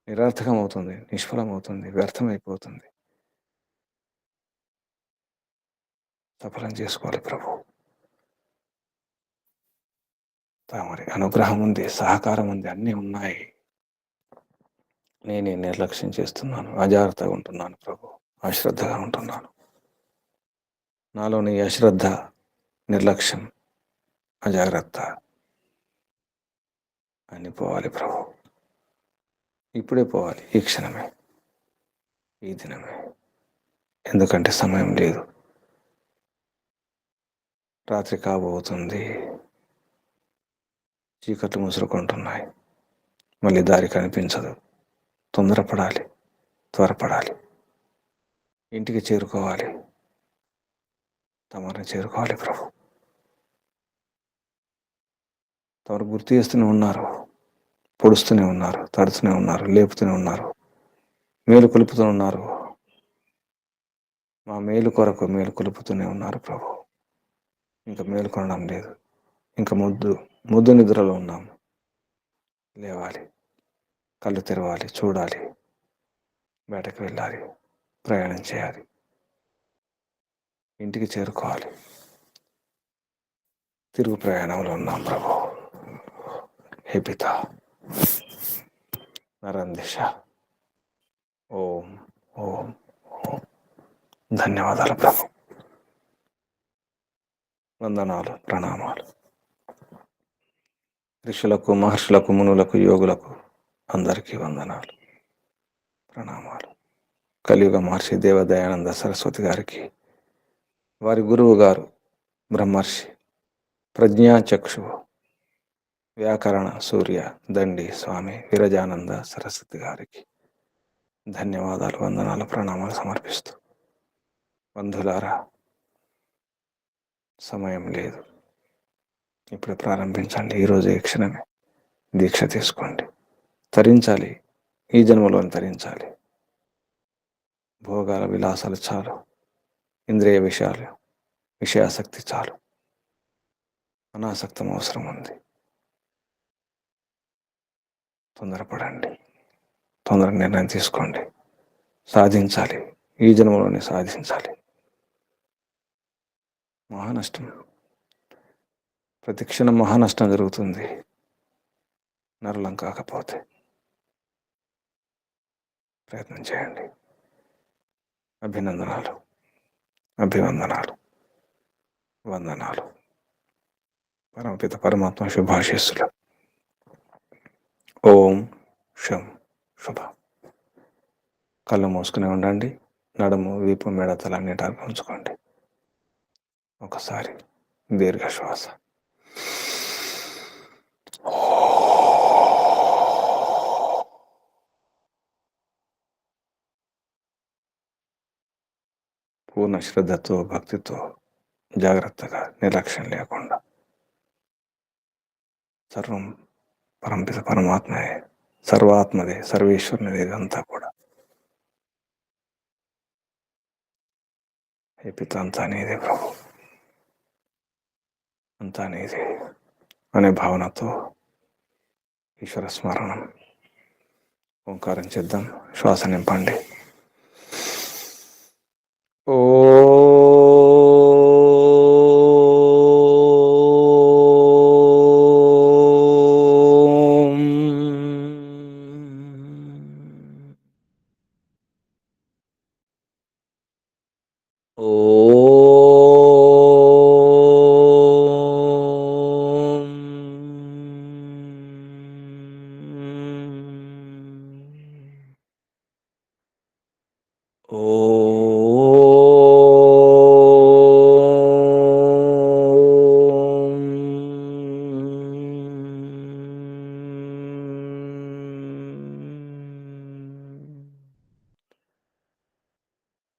నిరర్థకం అవుతుంది, నిష్ఫలం అవుతుంది, వ్యర్థమైపోతుంది. సఫలం చేసుకోవాలి ప్రభు. తమరి అనుగ్రహం ఉంది, సహకారం ఉంది, అన్నీ ఉన్నాయి. నేనే నిర్లక్ష్యం చేస్తున్నాను, అజాగ్రత్తగా ఉంటున్నాను ప్రభు, అశ్రద్ధగా ఉంటున్నాను. నాలోని అశ్రద్ధ, నిర్లక్ష్యం, అజాగ్రత్త అన్నీ పోవాలి ప్రభు. ఇప్పుడే పోవాలి, ఈ క్షణమే, ఈ దినమే. ఎందుకంటే సమయం లేదు. రాత్రి కాబోతుంది, చీకట్లు ముసురుకుంటున్నాయి, మళ్ళీ దారి కనిపించదు. తొందరపడాలి, త్వరపడాలి, ఇంటికి చేరుకోవాలి, తమరిని చేరుకోవాలి ప్రభు. తమరు గుర్తు చేస్తూనే ఉన్నారు, పొడుస్తూనే ఉన్నారు, తడుతూనే ఉన్నారు, లేపుతూనే ఉన్నారు, మేలు కొలుపుతూ ఉన్నారు. మా మేలు కొరకు మేలు కొలుపుతూనే ఉన్నారు ప్రభు. ఇంకా మేలు కొనడం లేదు. ఇంకా ముద్దు నిద్రలో ఉన్నాము. లేవాలి, కళ్ళు తెరవాలి, చూడాలి, బయటకు వెళ్ళాలి, ప్రయాణం చేయాలి, ఇంటికి చేరుకోవాలి. తిరుగు ప్రయాణంలో ఉన్నాం ప్రభు. హే పిత, నరందిశ. ఓం ఓం ఓం. ధన్యవాదాలు ప్రభు. వందనాలు, ప్రణామాలు. ఋషులకు, మహర్షులకు, మునులకు, యోగులకు అందరికీ వందనాలు, ప్రణామాలు. కలియుగ మహర్షి దేవదయానంద సరస్వతి గారికి, వారి గురువు గారు బ్రహ్మర్షి ప్రజ్ఞాచక్షువు వ్యాకరణ సూర్య దండి స్వామి విరజానంద సరస్వతి గారికి ధన్యవాదాలు, వందనాలు, ప్రణామాలు సమర్పిస్తూ, బంధులారా, సమయం లేదు, ఇప్పుడు ప్రారంభించండి. ఈరోజు ఈ క్షణమే దీక్ష తీసుకోండి. తరించాలి, ఈ జన్మలోని తరించాలి. భోగాల విలాసాలు చాలు, ఇంద్రియ విషయాలు, విషయాసక్తి చాలు, అనాసక్తం అవసరం ఉంది. తొందరపడండి, తొందర నిర్ణయం తీసుకోండి. సాధించాలి, ఈ జన్మలోనే సాధించాలి. మహానష్టం, ప్రతి క్షణం మహానష్టం జరుగుతుంది నరులం కాకపోతే. ప్రయత్నం చేయండి. అభినందనాలు, అభివందనాలు, వందనాలు. పరమపిత పరమాత్మ శుభాశీస్సులు. ఓం శం శుభ. కళ్ళు మూసుకుని ఉండండి. నడుము, వీపు, మెడ, తలన్నిటి ఉంచుకోండి. ఒకసారి దీర్ఘ శ్వాస. పూర్ణ శ్రద్ధతో, భక్తితో, జాగ్రత్తగా, నిర్లక్ష్యం లేకుండా. సర్వం పరమపిత పరమాత్మే, సర్వాత్మదే, సర్వేశ్వరునిదే ఇదంతా కూడా. ఏ పిత, అంతా నీదే ప్రభు, అంతా నీదే అనే భావనతో ఈశ్వర స్మరణం, ఓంకారం చేద్దాం. శ్వాస నింపండి.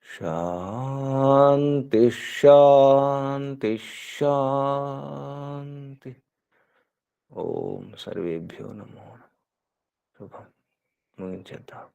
శాంతి శాంతి శాంతి. ఓం సర్వేభ్యో నమో. శుభం. ముగించేద్దాం.